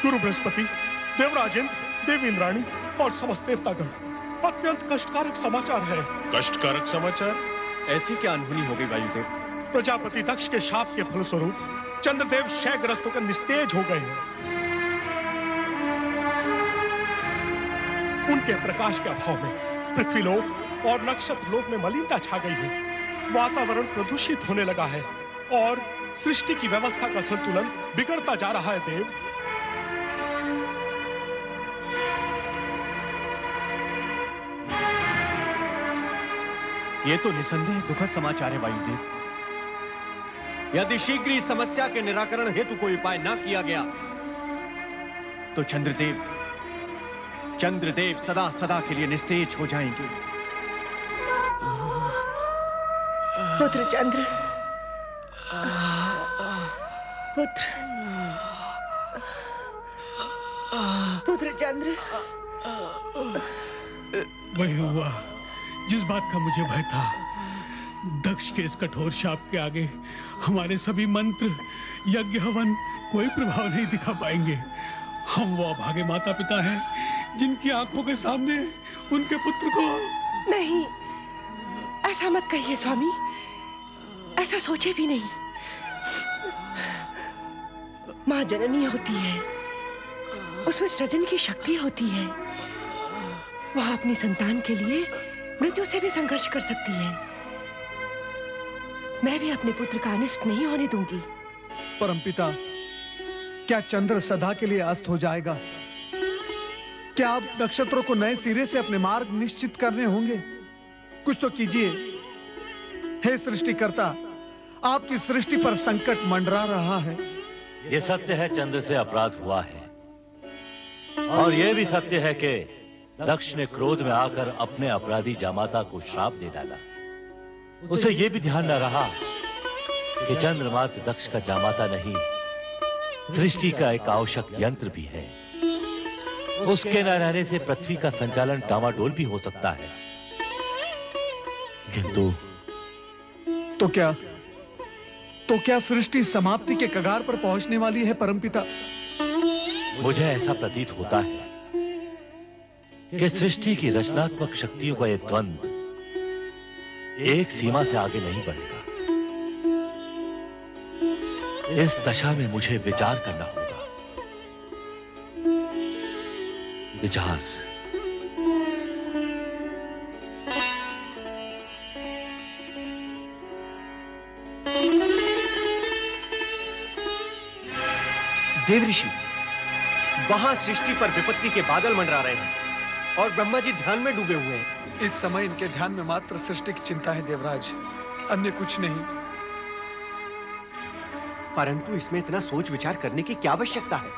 गुरु बृहस्पति, देवराजेंद्र, देवी इंद्राणी और समस्त देवतागण, अत्यंत कष्टकारक समाचार है। कष्टकारक समाचार? ऐसी क्या अनहोनी हो गई वायुदेव? प्रजापति दक्ष के शाप के फलस्वरूप चंद्रदेव क्षयग्रस्त होकर निस्तेज हो गए हैं। उनके प्रकाश के अभाव में पृथ्वीलोक और नक्षत्र लोक में मलिनता छा गई है। वातावरण प्रदूषित होने लगा है और सृष्टि की व्यवस्था का संतुलन बिगड़ता जा रहा है देव। ये तो निसंदेह दुखद समाचार है वायुदेव। यदि शीघ्र इस समस्या के निराकरण हेतु कोई उपाय न किया गया तो चंद्रदेव सदा सदा के लिए निस्तेज हो जाएंगे। पुत्र चंद्र, पुत्र चंद्र। वही हुआ जिस बात का मुझे भय था। दक्ष के इस कठोर शाप के आगे हमारे सभी मंत्र, यज्ञ, हवन कोई प्रभाव नहीं दिखा पाएंगे। हम वो अभागे माता पिता हैं जिनकी आंखों के सामने उनके पुत्र को। नहीं, ऐसा मत कहिए स्वामी, ऐसा सोचे भी नहीं। माँ जननी होती है, उसमें सृजन की शक्ति होती है। वह अपनी संतान के लिए मृत्यु से भी संघर्ष कर सकती है। मैं भी अपने पुत्र का अनिष्ट नहीं होने दूंगी। परमपिता, क्या चंद्र सदा के लिए अस्त हो जाएगा? क्या आप नक्षत्रों को नए सिरे से अपने मार्ग निश्चित करने होंगे? कुछ तो कीजिए। हे सृष्टिकर्ता, आपकी सृष्टि पर संकट मंडरा रहा है। ये सत्य है, चंद्र से अपराध हुआ है, और यह भी सत्य है कि दक्ष ने क्रोध में आकर अपने अपराधी जामाता को श्राप दे डाला। उसे यह भी ध्यान न रहा कि चंद्र मात्र दक्ष का जामाता नहीं, सृष्टि का एक आवश्यक यंत्र भी है। उसके न रहने से पृथ्वी का संचालन डामाडोल भी हो सकता है। किंतु तो क्या सृष्टि समाप्ति के कगार पर पहुंचने वाली है परमपिता? मुझे ऐसा प्रतीत होता है कि सृष्टि की रचनात्मक शक्तियों का यह द्वंद्व एक सीमा से आगे नहीं बढ़ेगा। इस दशा में मुझे विचार करना होगा। विचार। देव ऋषि, वहां सृष्टि पर विपत्ति के बादल मंडरा रहे हैं और ब्रह्मा जी ध्यान में डूबे हुए हैं। इस समय इनके ध्यान में मात्र सृष्टि की चिंता है देवराज, अन्य कुछ नहीं। परंतु इसमें इतना सोच विचार करने की क्या आवश्यकता है?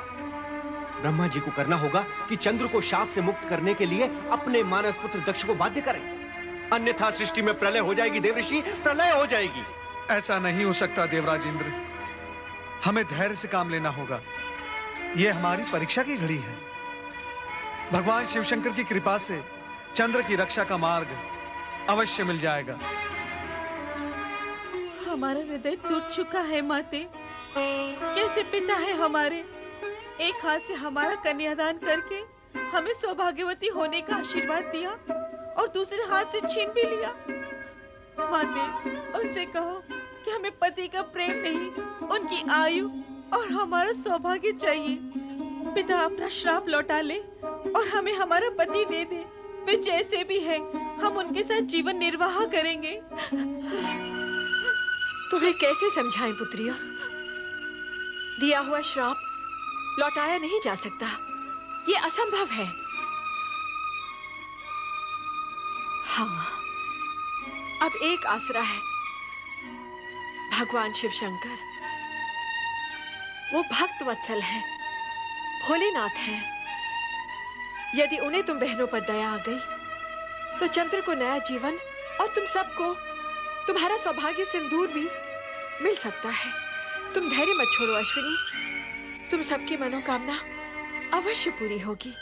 ब्रह्मा जी को करना होगा कि चंद्र को शाप से मुक्त करने के लिए अपने मानस पुत्र दक्ष को बाध्य करें, अन्यथा सृष्टि में प्रलय हो जाएगी। देव ऋषि, प्रलय हो जाएगी। ऐसा नहीं हो सकता देवराज इंद्र, हमें धैर्य से काम लेना होगा। यह हमारी परीक्षा की घड़ी है। भगवान शिवशंकर की कृपा से चंद्र की रक्षा का मार्ग अवश्य मिल जाएगा। हमारा हृदय टूट चुका है माते। कैसे पिता है हमारे, एक हाथ से हमारा कन्यादान करके हमें सौभाग्यवती होने का आशीर्वाद दिया और दूसरे हाथ से छीन भी लिया। माते, उनसे कहो कि हमें पति का प्रेम नहीं, उनकी आयु और हमारा सौभाग्य चाहिए। पिता अपना श्राप लौटा ले और हमें हमारा पति दे दे। वे जैसे भी हैं, हम उनके साथ जीवन निर्वाह करेंगे। तुम्हें कैसे समझाएं पुत्रिया? दिया हुआ श्राप लौटाया नहीं जा सकता, ये असंभव है। हाँ, अब एक आसरा है, भगवान शिव शंकर। वो भक्त वत्सल हैं, भोलेनाथ हैं। यदि उन्हें तुम बहनों पर दया आ गई तो चंद्र को नया जीवन और तुम सबको तुम्हारा सौभाग्य सिंदूर भी मिल सकता है। तुम धैर्य मत छोड़ो अश्विनी, तुम सबकी मनोकामना अवश्य पूरी होगी।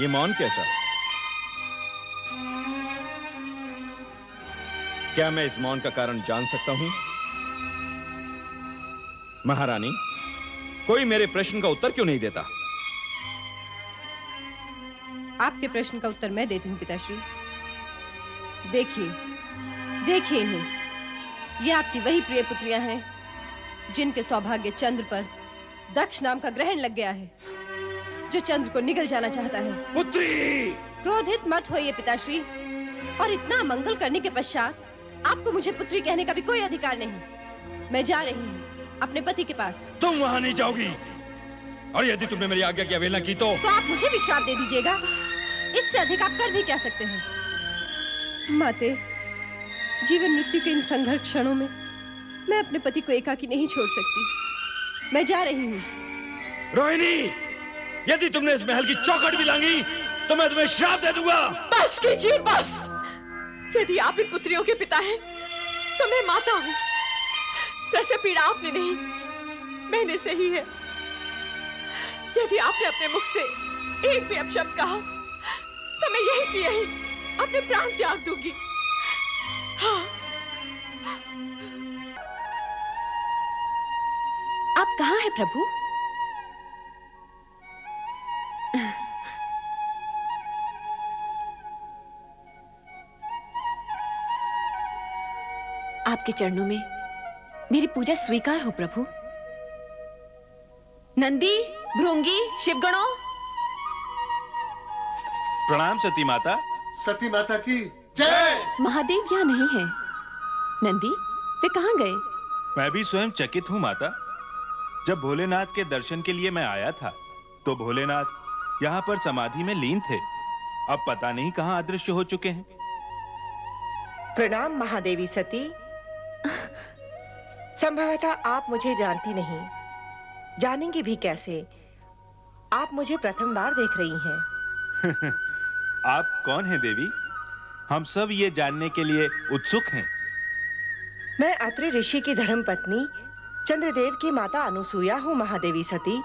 ये मौन कैसा? क्या मैं इस मौन का कारण जान सकता हूं? महारानी, कोई मेरे प्रश्न का उत्तर क्यों नहीं देता? आपके प्रश्न का उत्तर मैं देती हूँ पिताश्री। देखिए, देखिए इन्हें। ये आपकी वही प्रिय पुत्रियां हैं जिनके सौभाग्य चंद्र पर दक्ष नाम का ग्रहण लग गया है, जो चंद्र को निगल जाना चाहता है। पुत्री! क्रोधित मत होइए पिताश्री, और इतना मंगल करने के पश्चात आपको मुझे पुत्री कहने का भी कोई अधिकार नहीं। मैं जा रही हूँ अपने पति के पास। तुम वहां नहीं जाओगी, और यदि तुमने मेरी आज्ञा की अवहेलना की तो आप मुझे भी श्राप दे दीजिएगा। इससे अधिक आप कर भी क्या सकते हैं? माते, जीवन मृत्यु के इन संघर्ष क्षणों में मैं अपने पति को एकाकी नहीं छोड़ सकती। मैं जा रही हूँ। रोहिणी, यदि तुमने इस महल की चौखट भी लांगी तो मैं तुम्हें श्राप दे दूंगा। बस कीजिए, बस। यदि आप इन पुत्रियों के पिता हैं, तो मैं माता हूँ। प्रसव पीड़ा आपने नहीं, मैंने सही है। यदि आपने अपने मुख से एक भी अपशब्द कहा, तो मैं यही की यही अपने प्राण त्याग दूंगी। हाँ। आप कहाँ हैं प्रभु? आपके चरणों में मेरी पूजा स्वीकार हो प्रभु। नंदी, भृंगी, शिवगणों, प्रणाम सती माता। सती माता की जय। महादेव यहाँ नहीं है। नंदी, वे कहाँ गए? मैं भी स्वयं चकित हूँ माता। जब भोलेनाथ के दर्शन के लिए मैं आया था तो भोलेनाथ यहाँ पर समाधि में लीन थे। अब पता नहीं कहाँ अदृश्य हो चुके हैं। प्रणाम महादेवी सती। संभवतः आप मुझे जानती नहीं, जानेंगी भी कैसे? आप मुझे प्रथम बार देख रही हैं। आप कौन हैं देवी? हम सब ये जानने के लिए उत्सुक हैं। मैं अत्रि ऋषि की धर्मपत्नी चंद्रदेव की माता अनुसूया हूँ महादेवी सती।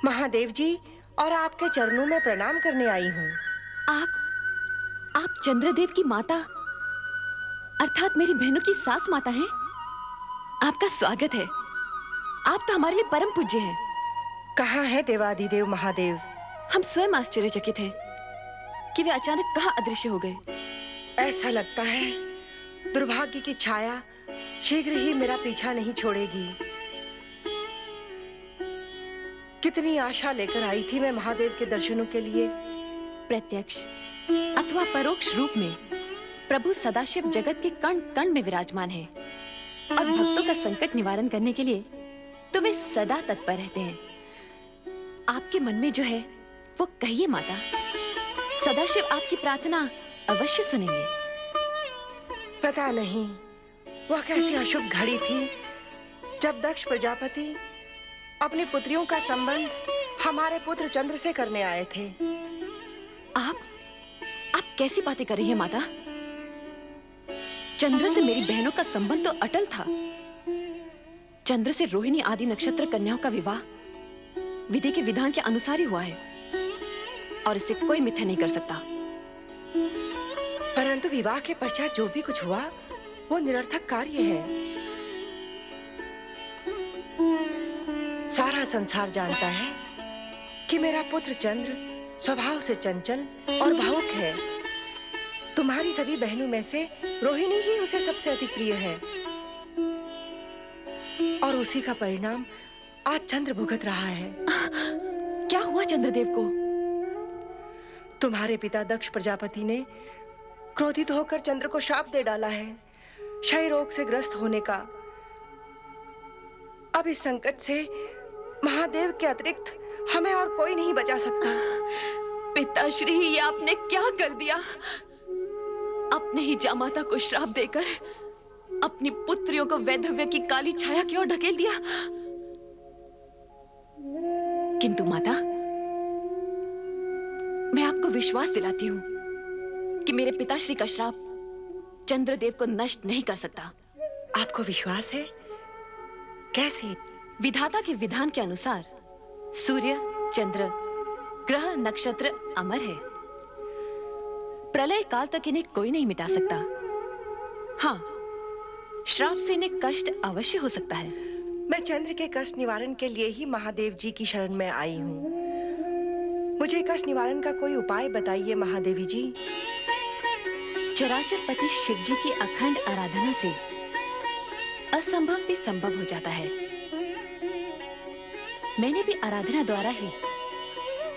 महादेव जी और आपके चरणों में प्रणाम करने आई हूँ। आप चंद्रदेव की माता अर्थात मेरी बहनों की सास माता हैं। आपका स्वागत है। आप तो हमारे लिए परम पूज्य हैं। कहाँ है देवाधिदेव महादेव? हम स्वयं आश्चर्यचकित हैं कि वे अचानक कहाँ अदृश्य हो गए। ऐसा लगता है दुर्भाग्य की छाया शीघ्र ही मेरा पीछा नहीं छोड़ेगी। कितनी आशा लेकर आई थी मैं महादेव के दर्शनों के लिए। प्रत्यक्ष अथवा परोक्ष रूप में प्रभु सदाशिव जगत के कण कण में विराजमान है और भक्तों का संकट निवारण करने के लिए तो वे सदा तत्पर रहते हैं। आपके मन में जो है वो कहिए माता, सदाशिव आपकी प्रार्थना अवश्य सुनेंगे। पता नहीं वह कैसी अशुभ घड़ी थी जब दक्ष प्रजापति अपनी पुत्रियों का संबंध हमारे पुत्र चंद्र से करने आए थे। आप कैसी बातें कर रही हैं माता? चंद्र से मेरी बहनों का संबंध तो अटल था। चंद्र से रोहिणी आदि नक्षत्र कन्याओं का विवाह विधि के विधान के अनुसार ही हुआ है और इसे कोई मिथ्या नहीं कर सकता। परंतु विवाह के पश्चात जो भी कुछ हुआ वो निरर्थक कार्य है। सारा संसार जानता है कि मेरा पुत्र चंद्र स्वभाव से चंचल और भावुक है। तुम्हारी सभी बहनों में से रोहिणी ही उसे सबसे अधिक प्रिय है और उसी का परिणाम आज चंद्र भुगत रहा है। क्या हुआ चंद्रदेव को? तुम्हारे पिता दक्ष प्रजापति ने क्रोधित होकर चंद्र को शाप दे डाला है क्षय रोग से ग्रस्त होने का। अब इस संकट से महादेव के अतिरिक्त हमें और कोई नहीं बचा सकता। पिताश्री, ये आपने क्या कर दिया? अपने ही जामाता को श्राप देकर अपनी पुत्रियों को वैधव्य की काली छाया की ओर ढकेल दिया। किंतु माता, मैं आपको विश्वास दिलाती हूँ कि मेरे पिताश्री का श्राप चंद्रदेव को नष्ट नहीं कर सकता। आपको विश्वास है? कैसे? विधाता के विधान के अनुसार सूर्य, चंद्र, ग्रह, नक्षत्र अमर है। प्रलय काल तक इन्हें कोई नहीं मिटा सकता। हाँ, श्राप से इन्हें कष्ट अवश्य हो सकता है। मैं चंद्र के कष्ट निवारण के लिए ही महादेव जी की शरण में आई हूँ। मुझे कष्ट निवारण का कोई उपाय बताइए महादेवी जी। चराचर पति शिव जी की अखंड आराधना से असंभव भी संभव हो जाता है। मैंने भी आराधना द्वारा ही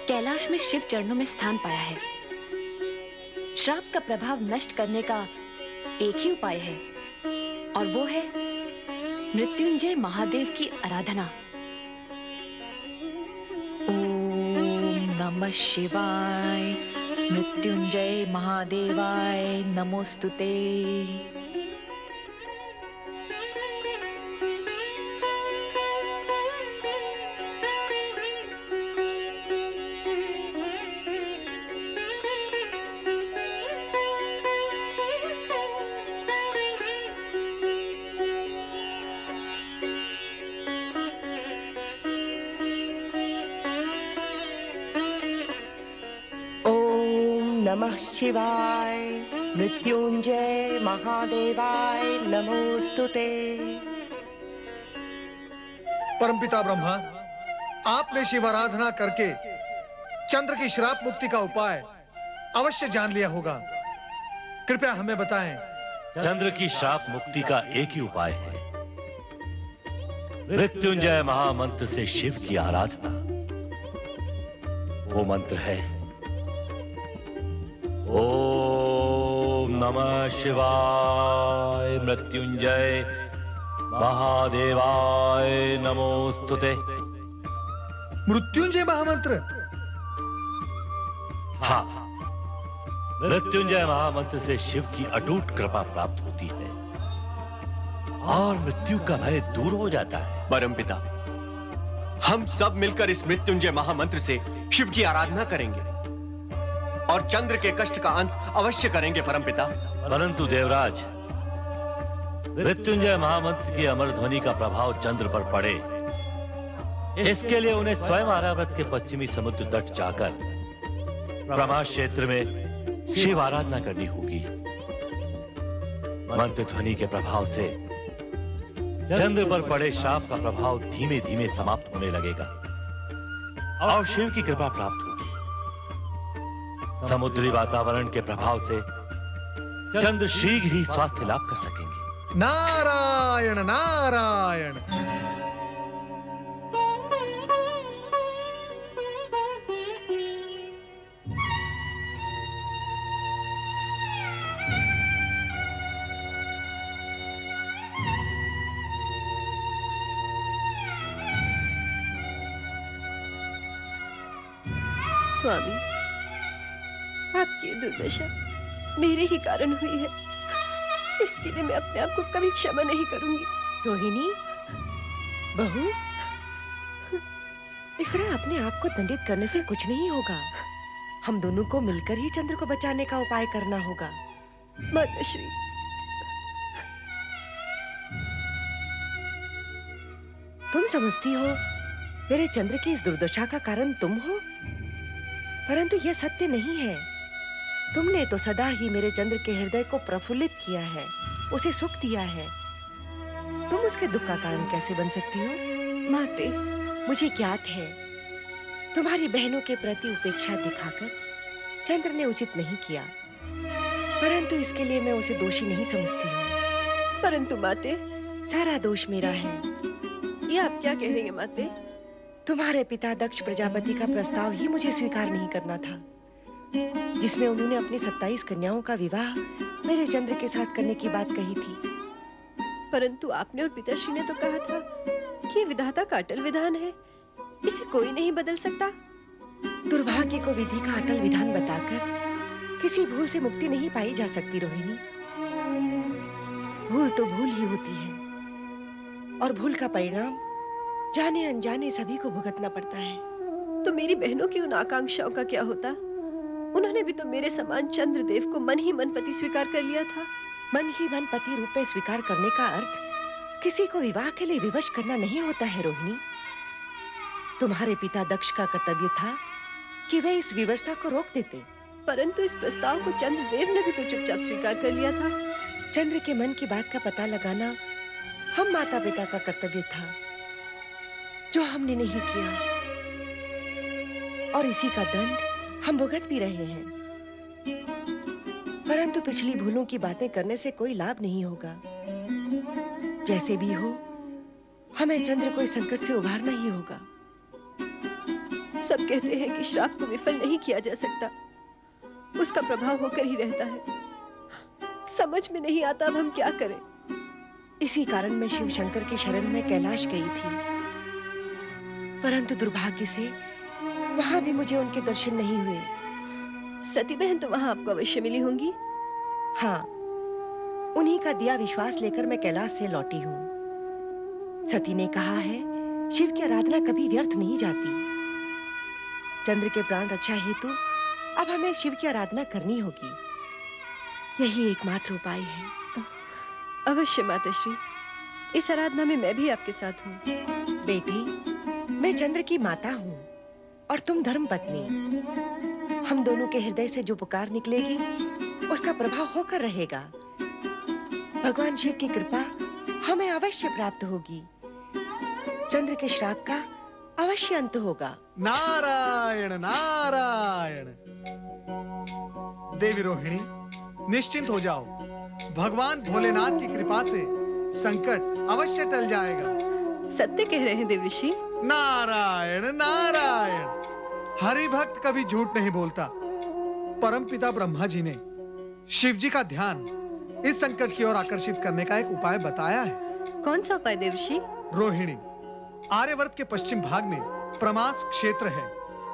कैलाश में शिव चरणों में स्थान पाया है। श्राप का प्रभाव नष्ट करने का एक ही उपाय है, और वो है मृत्युंजय महादेव की आराधना। ओम नमः शिवाय, मृत्युंजय महादेवाय नमोस्तुते। नमः शिवाय, मृत्युंजय महादेवाय नमोस्तुते। परमपिता ब्रह्मा, आपने शिव आराधना करके चंद्र की श्राप मुक्ति का उपाय अवश्य जान लिया होगा। कृपया हमें बताएं। चंद्र की श्राप मुक्ति का एक ही उपाय है, मृत्युंजय महामंत्र से शिव की आराधना। वो मंत्र है ओम नमः शिवाय, मृत्युंजय महादेवाय नमोस्तुते। मृत्युंजय महामंत्र? हाँ, मृत्युंजय महामंत्र से शिव की अटूट कृपा प्राप्त होती है और मृत्यु का भय दूर हो जाता है। परमपिता, हम सब मिलकर इस मृत्युंजय महामंत्र से शिव की आराधना करेंगे और चंद्र के कष्ट का अंत अवश्य करेंगे परमपिता। परंतु देवराज, मृत्युंजय महामंत्र की अमर ध्वनि का प्रभाव चंद्र पर पड़े, इसके लिए उन्हें स्वयं आरावत के पश्चिमी समुद्र तट जाकर ब्रह्मा क्षेत्र में शिव आराधना करनी होगी। मंत्र ध्वनि के प्रभाव से चंद्र पर पड़े श्राप का प्रभाव धीमे धीमे समाप्त होने लगेगा और शिव की कृपा प्राप्त होगी। समुद्री वातावरण के प्रभाव से चंद्र शीघ्र ही स्वास्थ्य लाभ कर सकेंगे। नारायण नारायण। स्वामी, आपकी दुर्दशा मेरे ही कारण हुई है। इसके लिए मैं अपने आप को कभी क्षमा नहीं करूंगी। रोहिणी, बहू, इस तरह अपने आप को दंडित करने से कुछ नहीं होगा। हम दोनों को मिलकर ही चंद्र को बचाने का उपाय करना होगा। माताश्री, तुम समझती हो मेरे चंद्र की इस दुर्दशा का कारण तुम हो, परंतु यह सत्य नहीं है। तुमने तो सदा ही मेरे चंद्र के हृदय को प्रफुल्लित किया है, उसे सुख दिया है। तुम उसके दुख का कारण कैसे बन सकती हो? माते, मुझे ज्ञात है तुम्हारी बहनों के प्रति उपेक्षा दिखाकर चंद्र ने उचित नहीं किया, परंतु इसके लिए मैं उसे दोषी नहीं समझती हूँ। परंतु माते, सारा दोष मेरा है। ये आप क्या कह रही हैं माते? तुम्हारे पिता दक्ष प्रजापति का प्रस्ताव ही मुझे स्वीकार नहीं करना था, जिसमें उन्होंने अपनी 27 कन्याओं का विवाह मेरे चंद्र के साथ करने की बात कही थी। परंतु आपने और पिताश्री ने तो कहा था कि विधाता का अटल विधान है, इसे कोई नहीं बदल सकता। दुर्भाग्य को विधि का अटल विधान बताकर किसी भूल से मुक्ति नहीं पाई जा सकती रोहिणी। भूल तो भूल ही होती है और भूल का परिणाम जाने अनजाने सभी को भुगतना पड़ता है। तो मेरी बहनों की उन आकांक्षाओं का क्या होता? उन्होंने भी तो मेरे समान चंद्रदेव को मन ही मन पति स्वीकार कर लिया था। मन ही मन पति रूप में स्वीकार करने का अर्थ किसी को विवाह के लिए विवश करना नहीं होता है रोहिणी। तुम्हारे पिता दक्ष का कर्तव्य था कि वे इस विवशता को रोक देते, परंतु इस प्रस्ताव को चंद्रदेव ने भी तो चुपचाप स्वीकार कर लिया था। चंद्र के मन की बात का पता लगाना हम माता पिता का कर्तव्य था, जो हमने नहीं किया, और इसी का दंड हम भुगत भी रहे हैं। परंतु पिछली भूलों की बातें करने से कोई लाभ नहीं होगा। जैसे भी हो, हमें चंद्र को इस संकट से उभारना ही होगा। सब कहते हैं कि श्राप को विफल नहीं किया जा सकता, उसका प्रभाव होकर ही रहता है। समझ में नहीं आता अब हम क्या करें। इसी कारण मैं शिव शंकर की शरण में कैलाश गई थी, परंतु दुर्भाग्य से वहां भी मुझे उनके दर्शन नहीं हुए। सती बहन तो वहां आपको अवश्य मिली होंगी। हाँ, उन्हीं का दिया विश्वास लेकर मैं कैलाश से लौटी हूँ। सती ने कहा है, शिव की आराधना कभी व्यर्थ नहीं जाती। चंद्र के प्राण रक्षा हेतु अब हमें शिव की आराधना करनी होगी। यही एकमात्र उपाय है। अवश्य माताश्री, इस आराधना में मैं भी आपके साथ हूँ। बेटी, मैं चंद्र की माता हूँ और तुम धर्म पत्नी। हम दोनों के हृदय से जो पुकार निकलेगी, उसका प्रभाव होकर रहेगा। भगवान शिव की कृपा हमें अवश्य प्राप्त होगी। चंद्र के श्राप का अवश्य अंत होगा। नारायण नारायण। देवी रोहिणी, निश्चिंत हो जाओ। भगवान भोलेनाथ की कृपा से संकट अवश्य टल जाएगा। सत्य कह रहे हैं देवऋषि। नारायण नारायण। हरि भक्त कभी झूठ नहीं बोलता। परमपिता ब्रह्मा जी ने शिव जी का ध्यान इस संकट की ओर आकर्षित करने का एक उपाय बताया है। कौन सा उपाय देवऋषि? रोहिणी, आर्यवर्त के पश्चिम भाग में प्रमास क्षेत्र है।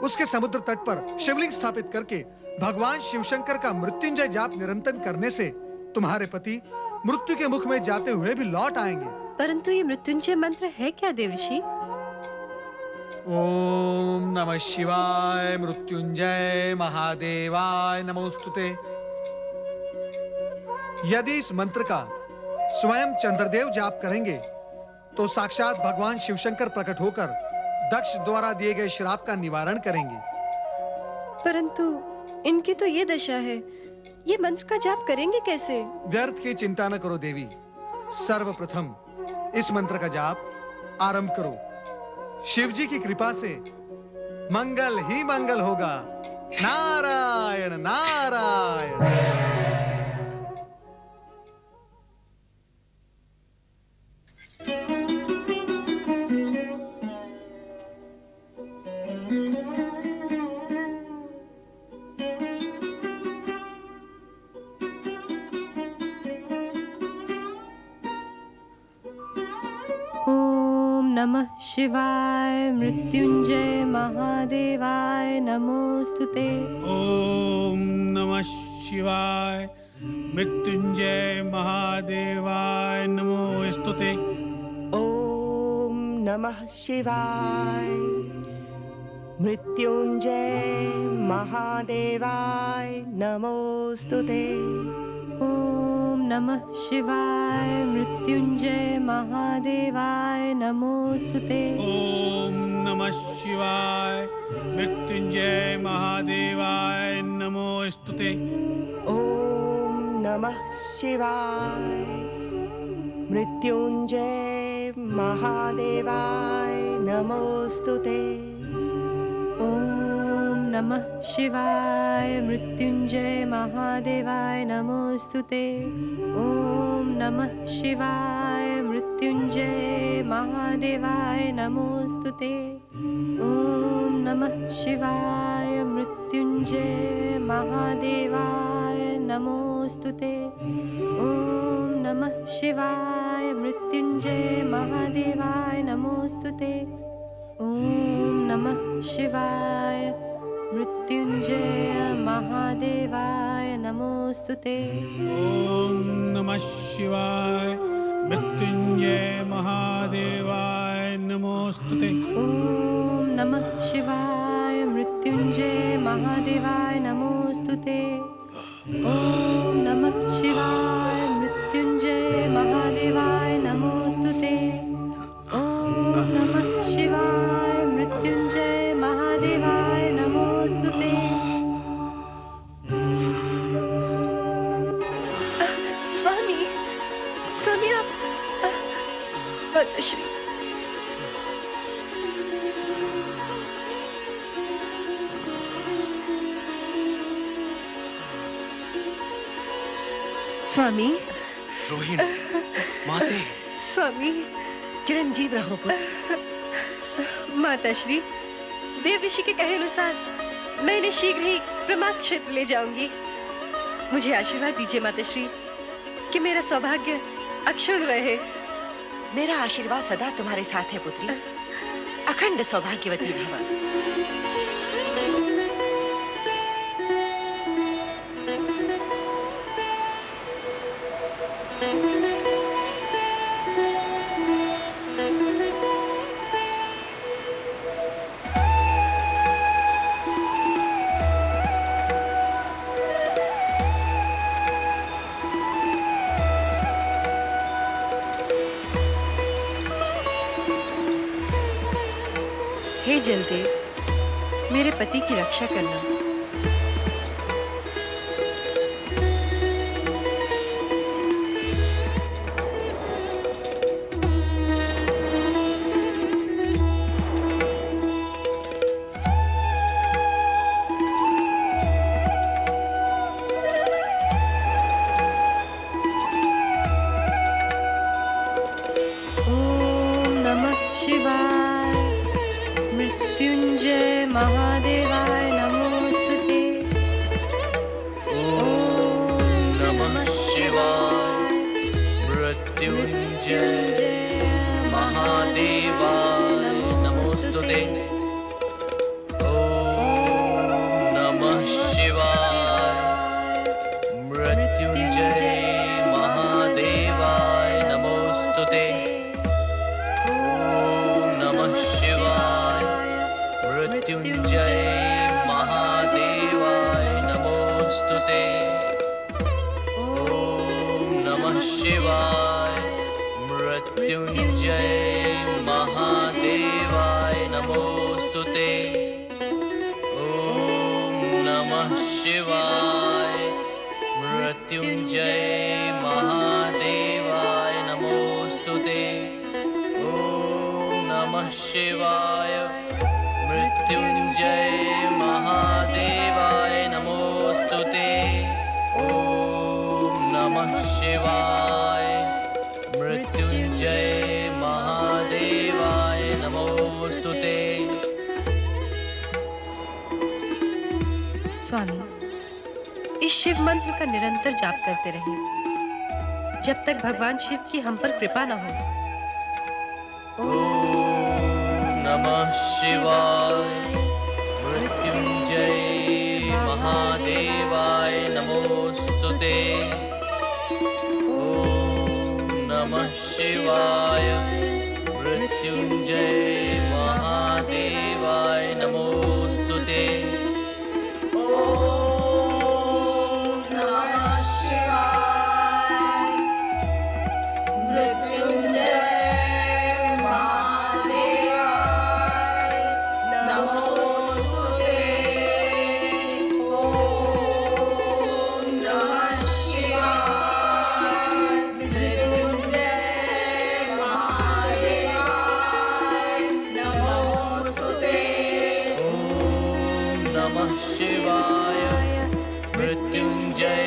उसके समुद्र तट पर शिवलिंग स्थापित करके भगवान शिवशंकर का मृत्युंजय जाप निरंतर करने से तुम्हारे पति मृत्यु के मुख में जाते हुए भी लौट आएंगे। परंतु ये मृत्युंजय मंत्र है क्या देवऋषि? ओम नमः शिवाय मृत्युंजय महादेवाय नमोस्तुते। यदि इस मंत्र का स्वयं चंद्रदेव जाप करेंगे तो साक्षात भगवान शिवशंकर प्रकट होकर दक्ष द्वारा दिए गए श्राप का निवारण करेंगे। परंतु इनकी तो ये दशा है, ये मंत्र का जाप करेंगे कैसे? व्यर्थ की चिंता न करो देवी। सर्वप्रथम इस मंत्र का जाप आरंभ करो। शिव जी की कृपा से मंगल ही मंगल होगा। नारायण नारायण। नमः शिवाय मृत्युंजय महादेवाय नमोस्तुते। ओम नमः शिवाय मृत्युंजय महादेवाय नमोस्तुते। ओम नमः शिवाय मृत्युंजय महादेवाय नमोस्तुते। ओम नमः शिवाय मृत्युंजय महादेवाय नमोस्तुते। ओम नमः शिवाय मृत्युंजय महादेवाय नमोस्तुते। ओम नमः शिवाय मृत्युंजय महादेवाय नमोस्तुते। ओम नमः शिवाय मृत्युंजय महादेवाय नमोस्तुते। ओम नमः शिवाय मृत्युंजय महादेवाय नमोस्तुते। ओम नमः शिवाय मृत्युंजय महादेवाय नमोस्तुते। ओम नमः शिवाय मृत्युंजय महादेवाय नमोस्तुते। ओम नमः शिवाय मृत्युंजय महादेवाय नमोस्तुते। ओम नमः शिवाय मृत्युंजय महादेवाय नमोस्तुते। ओम नमः शिवाय मृत्युंजय महादेवाय नमोस्तुते। ओम नमः शिवाय मृत्युंजय महादेवाय नमोस्तुते। ओम नमः शिवाय मृत्युंजय महादेवाय नमोस्तुते। स्वामी, स्वामी आप माताश्री, स्वामी, रोहिणी, माते। स्वामी चिरंजीव रहो पुत्र। माताश्री, देव ऋषि के कहे अनुसार मैं इन्हें शीघ्र ही ब्रह्मास्त्र क्षेत्र ले जाऊंगी। मुझे आशीर्वाद दीजिए माताश्री कि मेरा सौभाग्य अक्षुण्ण रहे। मेरा आशीर्वाद सदा तुम्हारे साथ है पुत्री। अखंड सौभाग्यवती भव। हे जलदेव, मेरे पति की रक्षा करना। ओम नमः शिवाय। मृत्युंजय महादेवाय नमोस्तुते। ओम नमः शिवाय। मृत्युंजय महादेवाय नमोस्तुते। ओम नमः शिवाय। मृत्युंजय महादेवाय नमोस्तुते। ओम नमः शिवाय। मृत्युंजय महादेवाय नमोस्तुते। ओम नमः शिवाय। मृत्युंजय महादेवाय नमोस्तुते। ओम नमः शिवाय। मृत्युंजय महादेवाय नमोस्तुते। ओम नमः शिवाय। मृत्युंजय महादेवाय नमोस्तुते। ओम नमः शिवाय। मृत्युंजय महादेवाय नमोस्तुते। स्वामी, इस शिव मंत्र का निरंतर जाप करते रहें जब तक भगवान शिव की हम पर कृपा न हो। नमः शिवाय। मृत्युंजय महादेवाय नमोस्तुते। ओम नमः शिवाय। मृत्युंजय महादेवाय नमोस्तुते। ओम नमः शिवाय। मृत्युंजय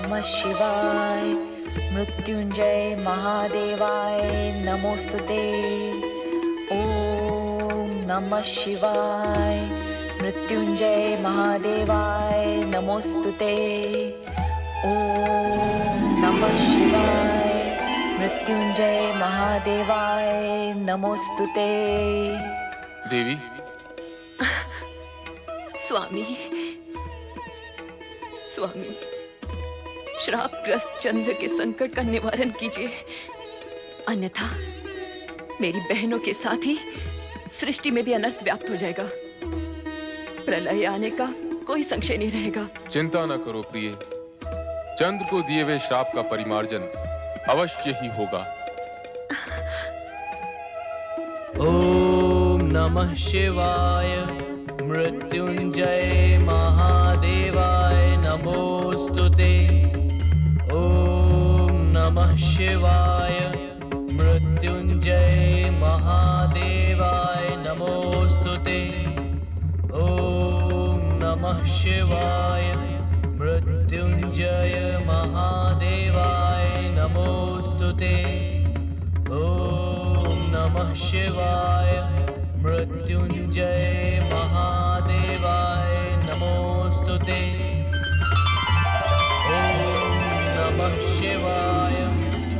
नमः शिवाय मृत्युंजय महादेवाय नमोस्तुते। ओम नमः शिवाय मृत्युंजय महादेवाय नमोस्तुते। ओम नमः शिवाय मृत्युंजय महादेवाय नमोस्तुते। देवी, स्वामी, स्वामी, श्रापग्रस्त चंद्र के संकट का निवारण कीजिए, अन्यथा मेरी बहनों के साथ ही सृष्टि में भी अनर्थ व्याप्त हो जाएगा। प्रलय आने का कोई संशय नहीं रहेगा। चिंता न करो प्रिय, चंद्र को दिए हुए श्राप का परिमार्जन अवश्य ही होगा। ओम नमः शिवाय मृत्युंजय महादेवाय नमोस्तुते। ओम नमः शिवाय मृत्युंजय महादेवाय नमोस्तुते। ओम नमः शिवाय मृत्युंजय महादेवाय नमोस्तुते। ओम नमः शिवाय मृत्युंजय महादेवाय नमोस्तुते। ओम नमः शिवाय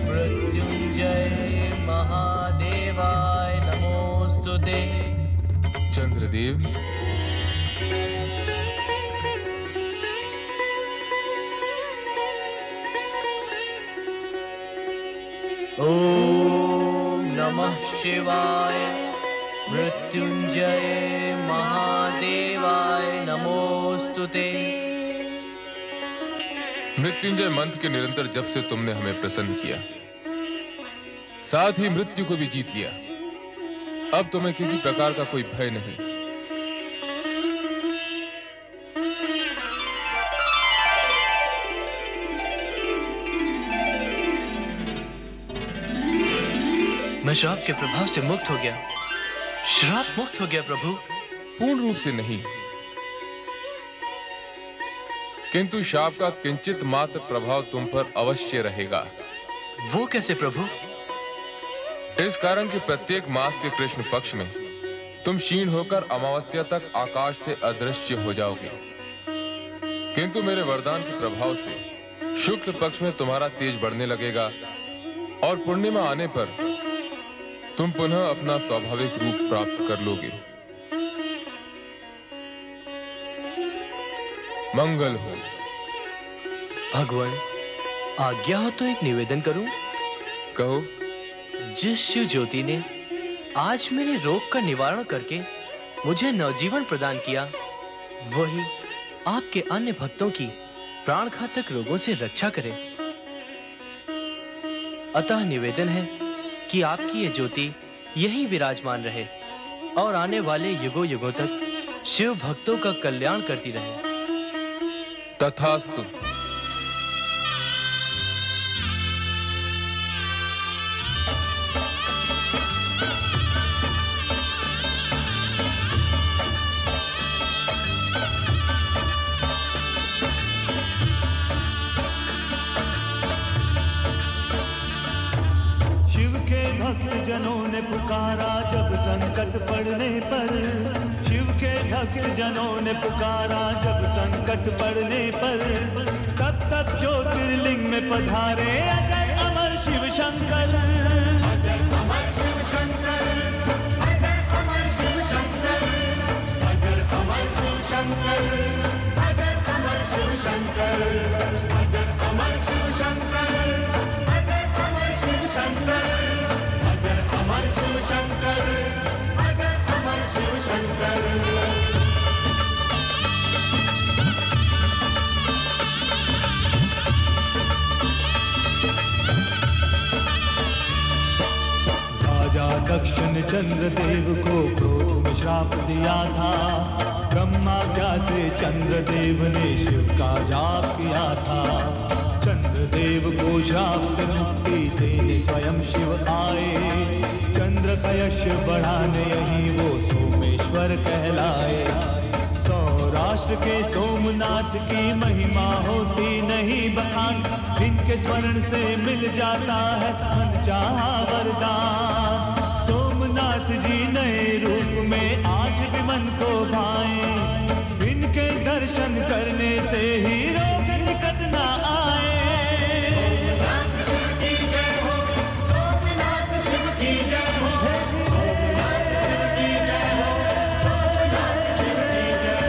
मृत्युंजय महादेवाय नमोस्तुते। चंद्रदेव, ओम नमः शिवाय मृत्युंजय महादेवाय नमोस्तुते। मृत्युंजय मंत्र के निरंतर जप से तुमने हमें प्रसन्न किया, साथ ही मृत्यु को भी जीत लिया। अब तुम्हें किसी प्रकार का कोई भय नहीं। मैं श्राप के प्रभाव से मुक्त हो गया, श्राप मुक्त हो गया प्रभु। पूर्ण रूप से नहीं, किंतु शाप का किंचित मात्र प्रभाव तुम पर अवश्य रहेगा। वो कैसे प्रभु? इस कारण कि प्रत्येक मास के कृष्ण पक्ष में तुम क्षीण होकर अमावस्या तक आकाश से अदृश्य हो जाओगे, किंतु मेरे वरदान के प्रभाव से शुक्ल पक्ष में तुम्हारा तेज बढ़ने लगेगा और पूर्णिमा आने पर तुम पुनः अपना स्वाभाविक रूप प्राप्त कर लोगे। मंगल हो। भगवान, आज्ञा हो तो एक निवेदन करूं? कहो। जिस शिव ज्योति ने आज मेरे रोग का निवारण करके मुझे नवजीवन प्रदान किया, वही आपके अन्य भक्तों की प्राण घातक रोगों से रक्षा करे। अतः निवेदन है कि आपकी ये ज्योति यहीं विराजमान रहे और आने वाले युगों युगों तक शिव भक्तों का कल्याण करती रहे। तथास्तु। भक्त जनों ने पुकारा जब संकट पड़ने पर, शिव के भक्त जनों ने पुकारा जब संकट पड़ने पर, तब तब ज्योतिर्लिंग में पधारे अजय अमर शिव शंकर। अजय अमर शिव शंकर, अजय अमर शिव शंकर, अजय अमर शिव शंकर, अजय अमर शिव शंकर, अजय अमर शिव शंकर, अजय अमर शिव शंकर, अमर शिव शंकर, अजय अमर शिव शंकर। राजा दक्ष ने चंद्रदेव को क्रोध में श्राप दिया था, ब्रह्माज्ञा से चंद्रदेव ने शिव का जाप किया था। चंद्रदेव को श्राप से मुक्ति देने स्वयं शिव आए, चंद्र का यश बढ़ाने यही वो सोमेश्वर कहलाए। सौराष्ट्र के सोमनाथ की महिमा होती नहीं बखान जीवन, इनके स्मरण से मिल जाता है मन चाहा वरदान। सोमनाथ जी नए रूप में आज भी मन को भाए, इनके दर्शन करने से ही रोग निकट ना आए। सोमनाथ शिव की जय हो, सोमनाथ शिव की जय हो, सोमनाथ शिव की जय हो, सोमनाथ शिव की जय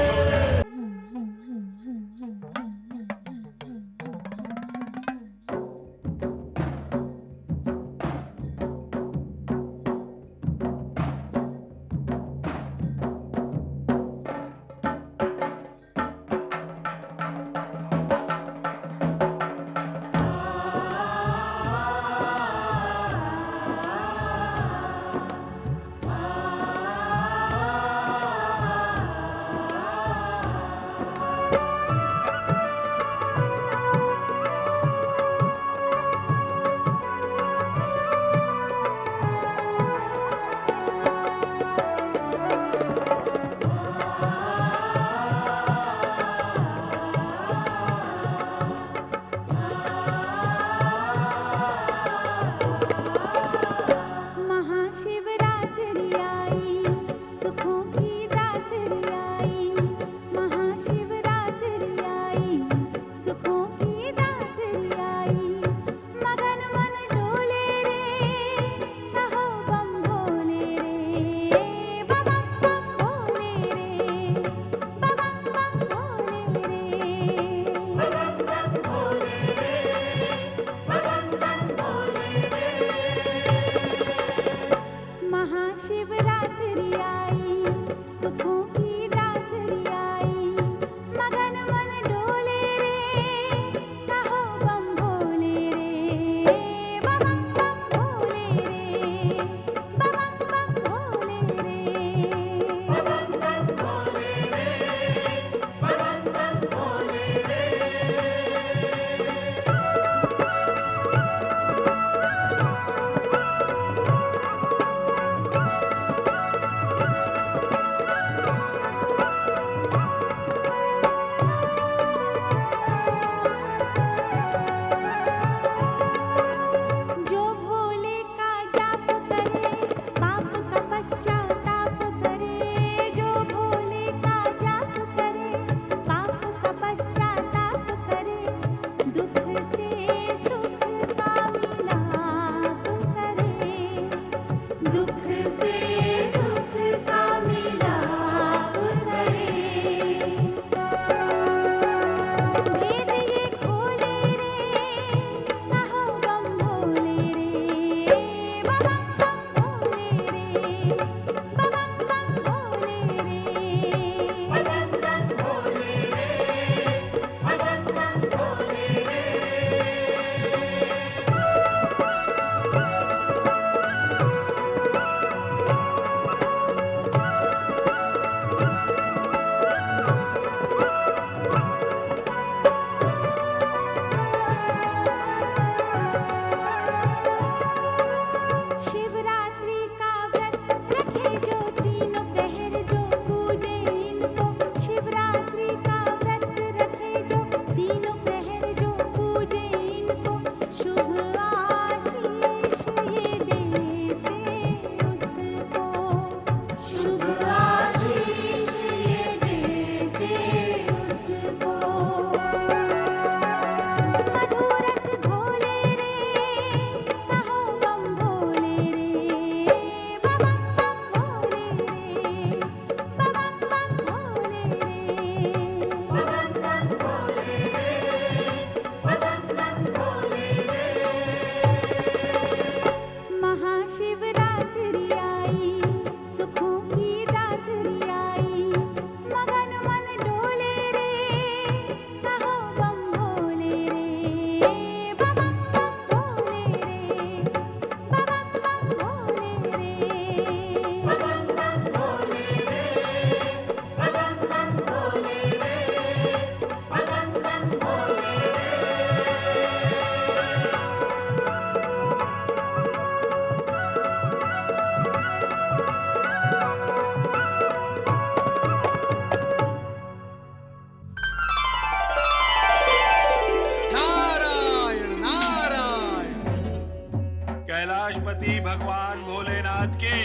गणपति भगवान भोलेनाथ की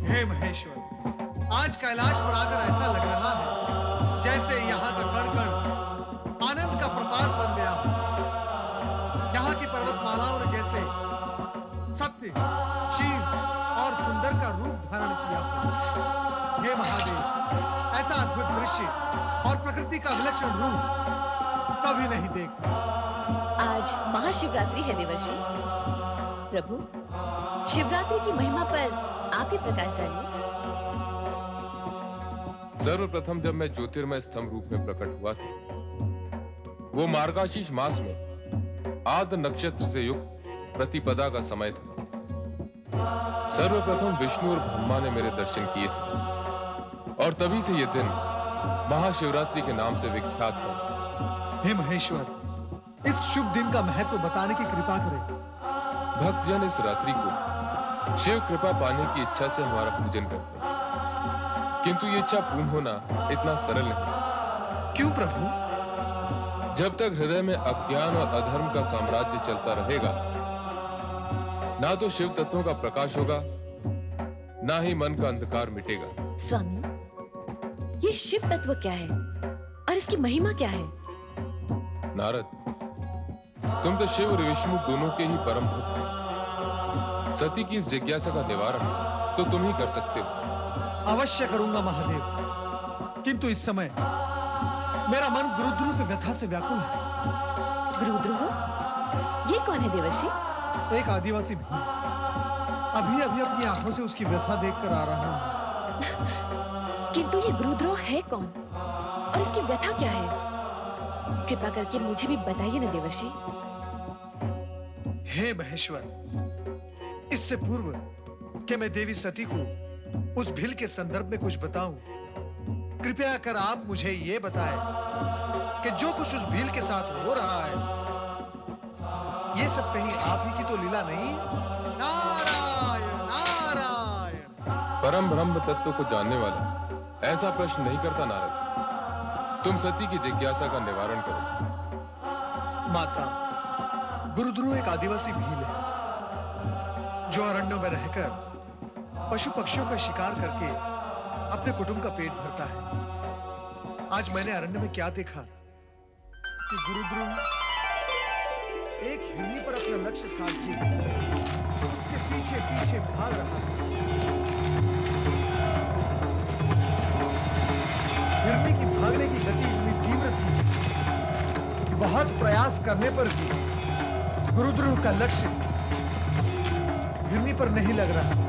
हे महेश्वर, आज कैलाश पर आकर ऐसा लग रहा है जैसे यहाँ का कण कण आनंद का प्रपात बन गया हो। यहाँ की पर्वतमालाओं ने जैसे सत्य, शील और सुंदर का रूप धारण किया हो। हे महादेव, ऐसा अद्भुत दृश्य और प्रकृति का विलक्षण रूप कभी नहीं देखा। आज महाशिवरात्रि है देवर्षि। प्रभु, शिवरात्रि की महिमा पर आप ही प्रकाश डालिए। सर्वप्रथम जब मैं ज्योतिर्मय स्तंभ रूप में प्रकट हुआ था, वो मार्गशीर्ष मास में आद्र नक्षत्र से युक्त प्रतिपदा का समय था। सर्वप्रथम विष्णु और ब्रह्मा ने मेरे दर्शन किए थे और तभी से ये दिन महाशिवरात्रि के नाम से विख्यात है। हे महेश्वर, इस शुभ दिन का महत्व बताने की कृपा करें। भक्तजन इस रात्रि को शिव कृपा पाने की इच्छा से हमारा पूजन करते हैं, किंतु ये इच्छा पूर्ण होना इतना सरल नहीं। क्यों प्रभु? जब तक हृदय में अज्ञान और अधर्म का साम्राज्य चलता रहेगा, ना तो शिव तत्वों का प्रकाश होगा, ना ही मन का अंधकार मिटेगा। स्वामी, ये शिव तत्व क्या है और इसकी महिमा क्या है? नारद, तुम तो शिव और विष्णु दोनों के ही परम भक्त हो। सती की इस जिज्ञासा का निवारण तो तुम ही कर सकते हो। अवश्य करूंगा महादेव, किंतु इस समय मेरा मन गुरुद्रोह की व्यथा से व्याकुल है। गुरुद्रोह? ये कौन है देवर्षि? एक आदिवासी भील। अभी अभी अपनी आंखों से उसकी व्यथा देखकर आ रहा हूं। किंतु ये गुरुद्रोह है कौन और इसकी व्यथा क्या है? कृपा करके मुझे भी बताइए ना देवर्षि। हे महेश्वर, इससे पूर्व कि मैं देवी सती को उस भील के संदर्भ में कुछ बताऊं, कृपया कर आप मुझे ये बताएं कि जो कुछ उस भील के साथ हो रहा है, ये सब कहीं आप ही की तो लीला नहीं? नारायण नारायण। परम ब्रह्म तत्व को जानने वाला ऐसा प्रश्न नहीं करता नारद। तुम सती की जिज्ञासा का निवारण करो। माता, गुरुद्रोह एक आदिवासी भील है जो अरण्यों में रहकर पशु पक्षियों का शिकार करके अपने कुटुंब का पेट भरता है। आज मैंने अरण्य में क्या देखा कि गुरुद्रोह एक हिरनी पर अपना लक्ष्य साध के उसके पीछे पीछे भाग रहा था। हिरनी की भागने की गति इतनी तीव्र थी कि बहुत प्रयास करने पर भी गुरुद्रोह का लक्ष्य हिरनी पर नहीं लग रहा था।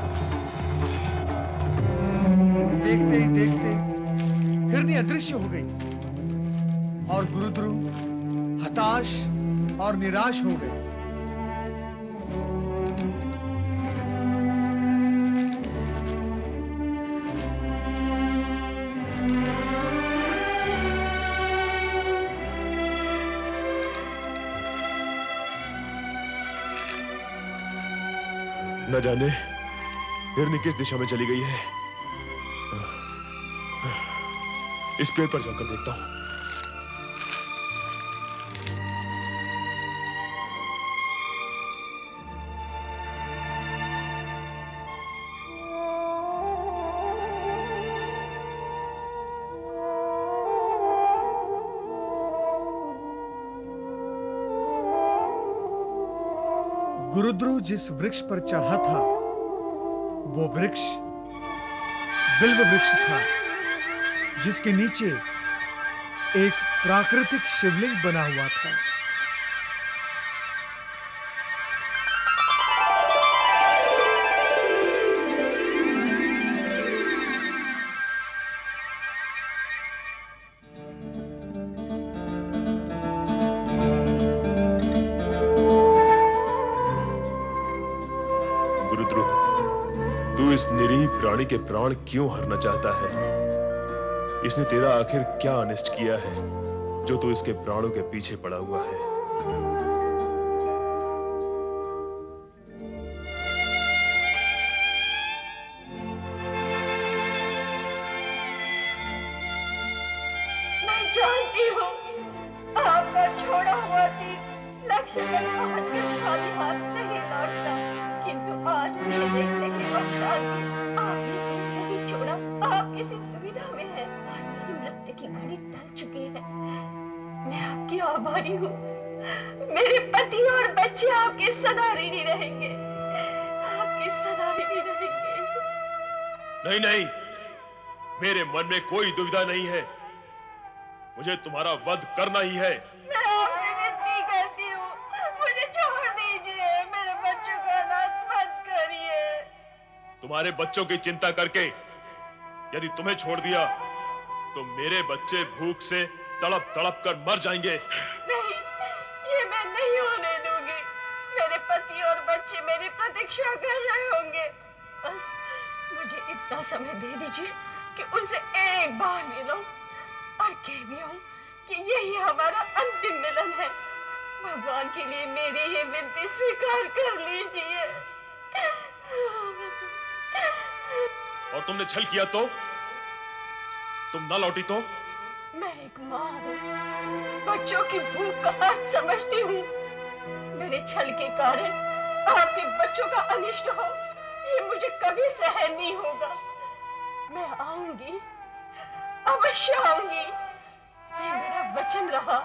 देखते ही देखते हिरनी अदृश्य हो गई और गुरुद्रोह हताश और निराश हो गए। न जाने हिरनी किस दिशा में चली गई है। इस पेड़ पर चलकर देखता हूं। गुरुद्रोह जिस वृक्ष पर चढ़ा था, वो वृक्ष बिल्व वृक्ष था, जिसके नीचे एक प्राकृतिक शिवलिंग बना हुआ था। तू इस निरीह प्राणी के प्राण क्यों हरना चाहता है? इसने तेरा आखिर क्या अनिष्ट किया है जो तू इसके प्राणों के पीछे पड़ा हुआ है? मैं जानती हूँ आपका छोड़ा हुआ तीर लक्ष्य तक पहुंचकर खाली हाथ नहीं लौटता, किंतु आज मुझे देखने के पश्चात भी आपने कहीं नहीं छोड़ा। आप किसी दुविधा में हैं और मेरी मृत्यु की घड़ी टल चुकी है। मैं आपकी आभारी हूँ। मेरे पति और बच्चे आपके सदा ऋणी रहेंगे, आपके सदा ऋणी रहेंगे। नहीं नहीं, मेरे मन में कोई दुविधा नहीं है। मुझे तुम्हारा वध करना ही है। मैं आपसे विनती करती हूँ, मुझे छोड़ दीजिए, मेरे बच्चों का अनाथ मत करिए। तुम्हारे बच्चों की चिंता करके यदि तुम्हें छोड़ दिया तो मेरे बच्चे भूख से तड़प तड़प कर मर जाएंगे। नहीं, ये मैं नहीं होने दूंगी। मेरे पति और बच्चे मेरी प्रतीक्षा कर रहे होंगे। बस मुझे इतना समय दे दीजिए कि उनसे एक बार मिलूं और कह भी हूं कि यही हमारा अंतिम मिलन है। भगवान के लिए मेरी ये विनती स्वीकार कर लीजिए। और तुमने छल किया तो? तुम न लौटी तो? मैं एक माँ हूँ, बच्चों की भूख का अर्थ समझती हूँ। मेरे छल के कारण आपके बच्चों का अनिष्ट हो, ये मुझे कभी सहन नहीं होगा। मैं आऊंगी, अवश्य आऊंगी, ये मेरा वचन रहा।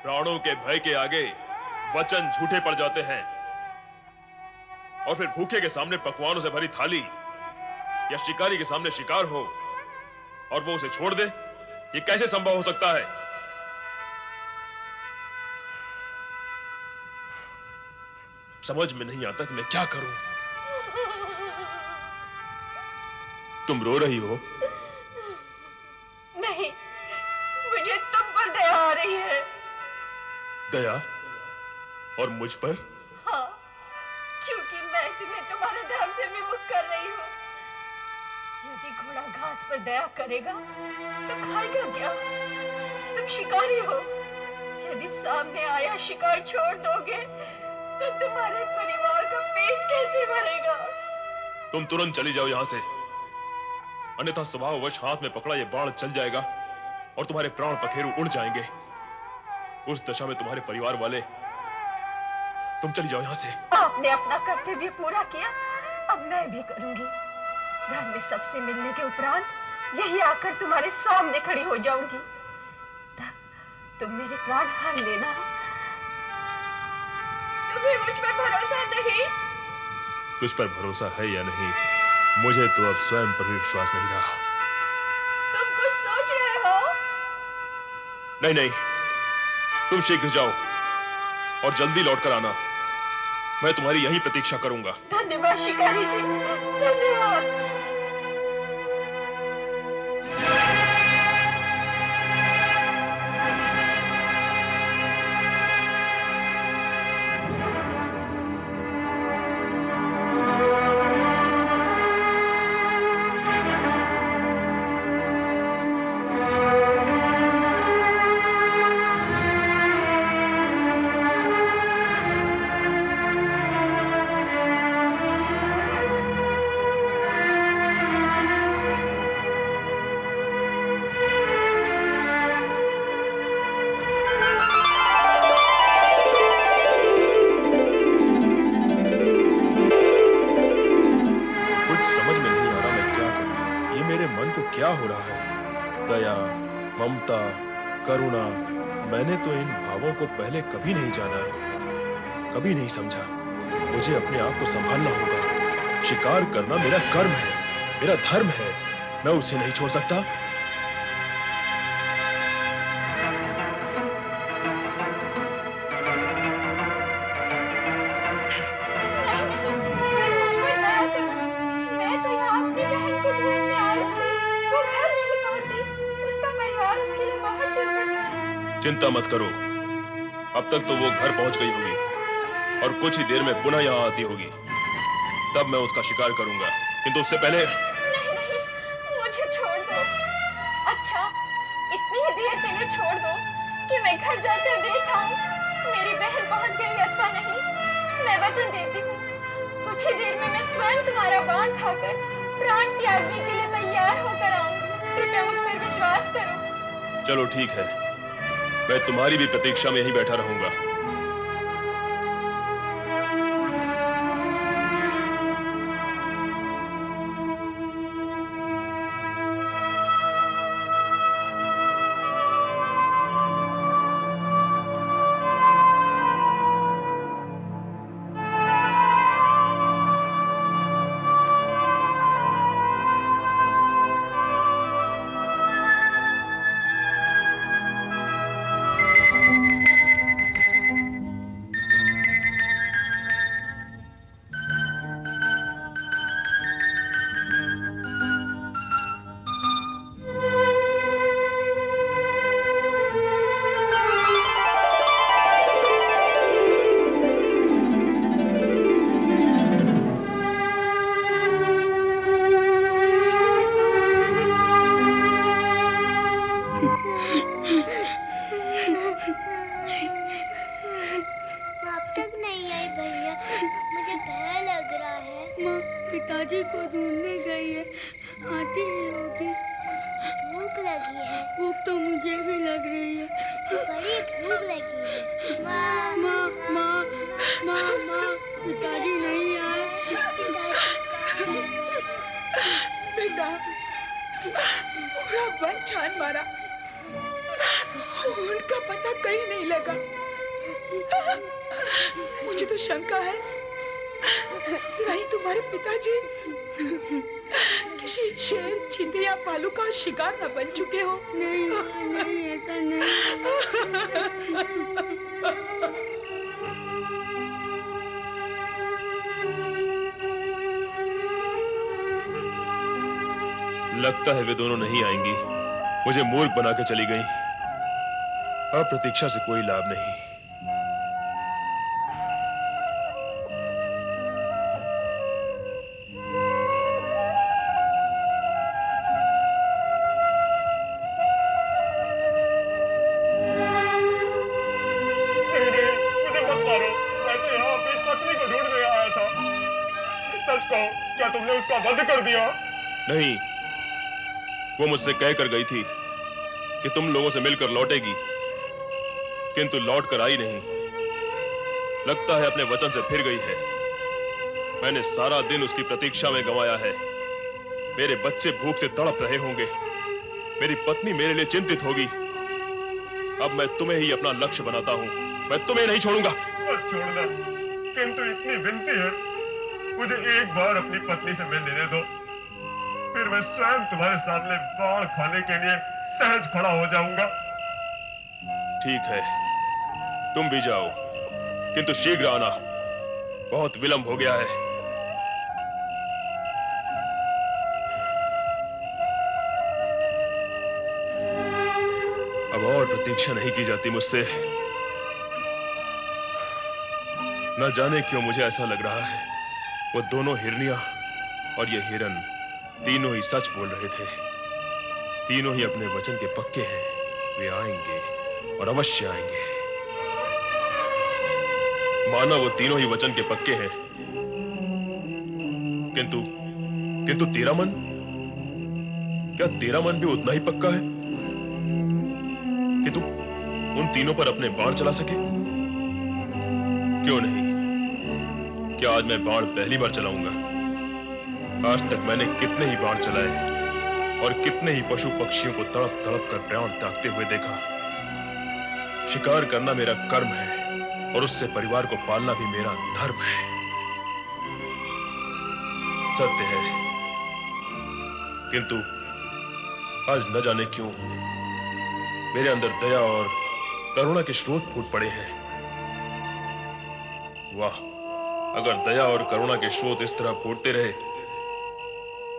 प्राणों के भय के आगे वचन झूठे पड़ जाते हैं। और फिर भूखे के सामने पकवानों से भरी थाली या शिकारी के सामने शिकार हो और वो उसे छोड़ दे, ये कैसे संभव हो सकता है? समझ में नहीं आता कि मैं क्या करूं। तुम रो रही हो? नहीं, मुझे तुम पर दया आ रही है। दया? और मुझ पर? हाँ, क्योंकि मैं तुम्हें तुम्हारे धर्म से विमुख कर रही हूँ। यदि घोड़ा घास पर दया करेगा तो खाएगा क्या? तुम शिकारी हो, यदि सामने आया शिकार छोड़ दोगे तो तुम्हारे परिवार का पेट कैसे भरेगा? तुम तुरंत चली जाओ यहां से, अन्यथा स्वभाववश हाथ में पकड़ा ये बाण चल जाएगा और तुम्हारे प्राण पखेरु उड़ जाएंगे। उस दशा में तुम्हारे परिवार वाले, तुम चली जाओ यहां से। आपने अपना कर्तव्य पूरा किया, अब मैं भी करूंगी। घर में सबसे मिलने के उपरांत यही आकर तुम्हारे सामने खड़ी हो जाऊंगी। तुम मेरे प्राण हर लेना। तुम्हें मुझ पर भरोसा नहीं? तुझ पर भरोसा है या नहीं, मुझे तो अब स्वयं पर भी विश्वास नहीं रहा। तुम कुछ सोच रहे हो? नहीं नहीं, तुम शीघ्र जाओ और जल्दी लौटकर आना। मैं तुम्हारी यही प्रतीक्षा करूंगा। धन्यवाद शिकारी जी, धन्यवाद। क्या हो रहा है? दया, ममता, करुणा, मैंने तो इन भावों को पहले कभी नहीं जाना, कभी नहीं समझा। मुझे अपने आप को संभालना होगा। शिकार करना मेरा कर्म है, मेरा धर्म है, मैं उसे नहीं छोड़ सकता। चिंता मत करो, अब तक तो वो घर पहुंच गई होगी और कुछ ही देर में पुनः यहाँ आती होगी, तब मैं उसका शिकार करूंगा। किंतु उससे पहले नहीं, मुझे छोड़ दो। अच्छा, इतनी ही देर के लिए छोड़ दो कि मैं घर जाकर देख आऊं मेरी बहन पहुंच गई अथवा नहीं। मैं वचन देती हूँ, कुछ ही देर में मैं स्वयं तुम्हारा बाण खाकर प्राण त्यागने के लिए तैयार होकर आऊंगी। कृपया मुझ पर विश्वास करो। चलो ठीक है, मैं तुम्हारी भी प्रतीक्षा में यहीं बैठा रहूंगा। अब तक नहीं आई भैया, मुझे भय लग रहा है। माँ पिताजी को ढूंढने गई है, आती ही होगी। भूख लगी है। भूख तो मुझे भी लग रही है। बड़ी भूख लगी है। माँ माँ माँ माँ माँ पिताजी नहीं आए। बेटा पूरा वन छान मारा, उनका पता कहीं नहीं लगा। मुझे तो शंका है कि कहीं तुम्हारे पिताजी किसी शेर, चीते या भालू का शिकार न बन चुके हो। नहीं नहीं, ऐसा नहीं। लगता है वे दोनों नहीं आएंगी। मुझे मूर्ख बना के चली गई। अब प्रतीक्षा से कोई लाभ नहीं। मुझे मत मारो, मैं तो यहाँ अपनी पत्नी को ढूंढने आया था। सच कहो, क्या तुमने उसका वध कर दिया? नहीं, वो मुझसे कह कर गई थी कि तुम लोगों से मिलकर लौटेगी, किंतु लौट कर आई नहीं। लगता है अपने वचन से फिर गई है। मैंने सारा दिन उसकी प्रतीक्षा में गंवाया है। मेरे बच्चे भूख से तड़प रहे होंगे, मेरी पत्नी मेरे लिए चिंतित होगी। अब मैं तुम्हें ही अपना लक्ष्य बनाता हूं। मैं तुम्हें नहीं छोड़ूंगा। मत छोड़ना, किंतु इतनी विनती है, मुझे एक बार अपनी पत्नी से मिल लेने दो, फिर मैं स्वयं तुम्हारे सामने बाण खाने के लिए सहज खड़ा हो जाऊंगा। ठीक है, तुम भी जाओ, किंतु शीघ्र आना, बहुत विलंब हो गया है। अब और प्रतीक्षा नहीं की जाती मुझसे। न जाने क्यों मुझे ऐसा लग रहा है वो दोनों हिरनियां और ये हिरन तीनों ही सच बोल रहे थे। तीनों ही अपने वचन के पक्के हैं। वे आएंगे और अवश्य आएंगे। माना वो तीनों ही वचन के पक्के हैं, किंतु तेरा मन, क्या तेरा मन भी उतना ही पक्का है कि तू उन तीनों पर अपने बाण चला सके? क्यों नहीं? क्या आज मैं बाण पहली बार चलाऊंगा? आज तक मैंने कितने ही बाण चलाए और कितने ही पशु पक्षियों को तड़प तड़प कर प्राण त्यागते हुए देखा। शिकार करना मेरा कर्म है और उससे परिवार को पालना भी मेरा धर्म है। सत्य है, किंतु आज न जाने क्यों मेरे अंदर दया और करुणा के स्रोत फूट पड़े हैं। वाह, अगर दया और करुणा के स्रोत इस तरह फूटते रहे,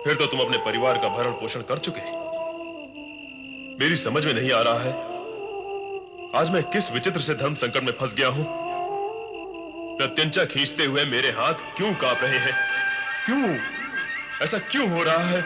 फिर तो तुम अपने परिवार का भरण पोषण कर चुके। मेरी समझ में नहीं आ रहा है आज मैं किस विचित्र से धर्म संकट में फंस गया हूं। प्रत्यंचा खींचते हुए मेरे हाथ क्यों कांप रहे हैं? क्यों ऐसा क्यों हो रहा है?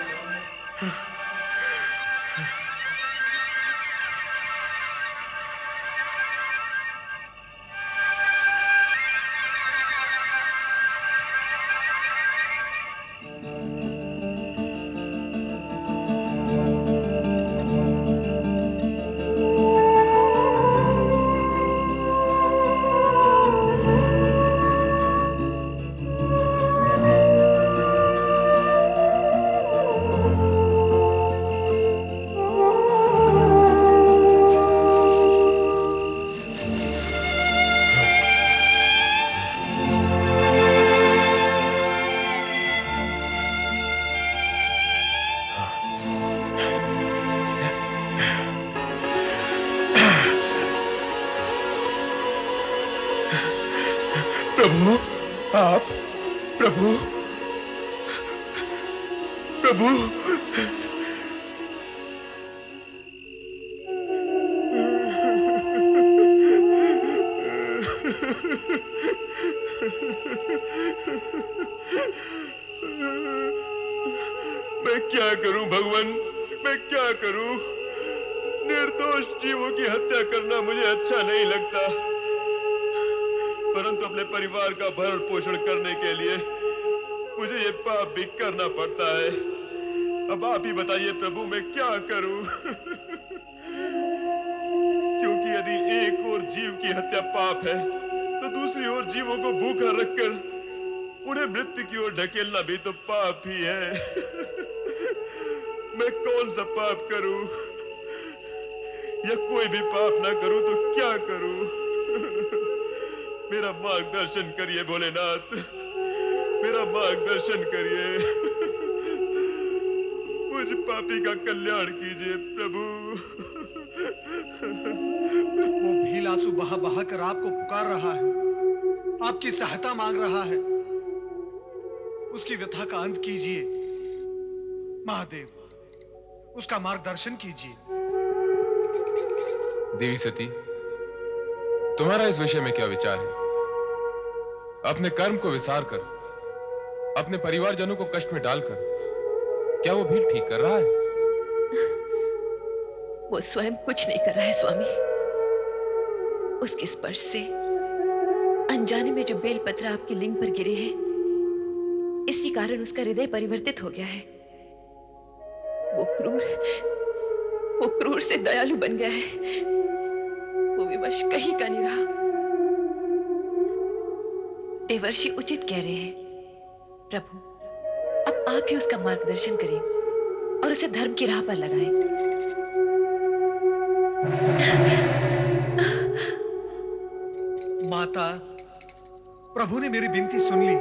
प्रभु, आप प्रभु, प्रभु, मैं क्या करूं भगवान, मैं क्या करूं? निर्दोष जीवों की हत्या करना मुझे अच्छा नहीं लगता, परंतु अपने परिवार का भरण पोषण करने के लिए मुझे ये पाप भी करना पड़ता है। अब आप ही बताइए प्रभु, मैं क्या करूं? क्योंकि यदि एक और जीव की हत्या पाप है, तो दूसरी ओर जीवों को भूखा रखकर उन्हें मृत्यु की ओर ढकेलना भी तो पाप ही है। मैं कौन सा पाप करूं, या कोई भी पाप ना करूं तो क्या करूं? मेरा मार्गदर्शन करिए भोलेनाथ, मेरा मार्गदर्शन करिए। मुझ पापी का कल्याण कीजिए प्रभु। वो भील आंसू बहा बहा कर आपको पुकार रहा है, आपकी सहायता मांग रहा है। उसकी व्यथा का अंत कीजिए महादेव, उसका मार्गदर्शन कीजिए। देवी सती, तुम्हारा इस विषय में क्या विचार है? अपने कर्म को विसार कर, अपने परिवारजनों को कष्ट में डालकर, क्या वो भील ठीक कर रहा है? वो स्वयं कुछ नहीं कर रहा है स्वामी। उसके स्पर्श से अनजाने में जो बेलपत्र आपके लिंग पर गिरे हैं, इसी कारण उसका हृदय परिवर्तित हो गया है। वो क्रूर से दयालु बन गया है। वो विवश कहीं का नहीं रहा। देवर्षि उचित कह रहे हैं प्रभु, अब आप ही उसका मार्गदर्शन करें और उसे धर्म की राह पर लगाएं। माता, प्रभु ने मेरी विनती सुन ली,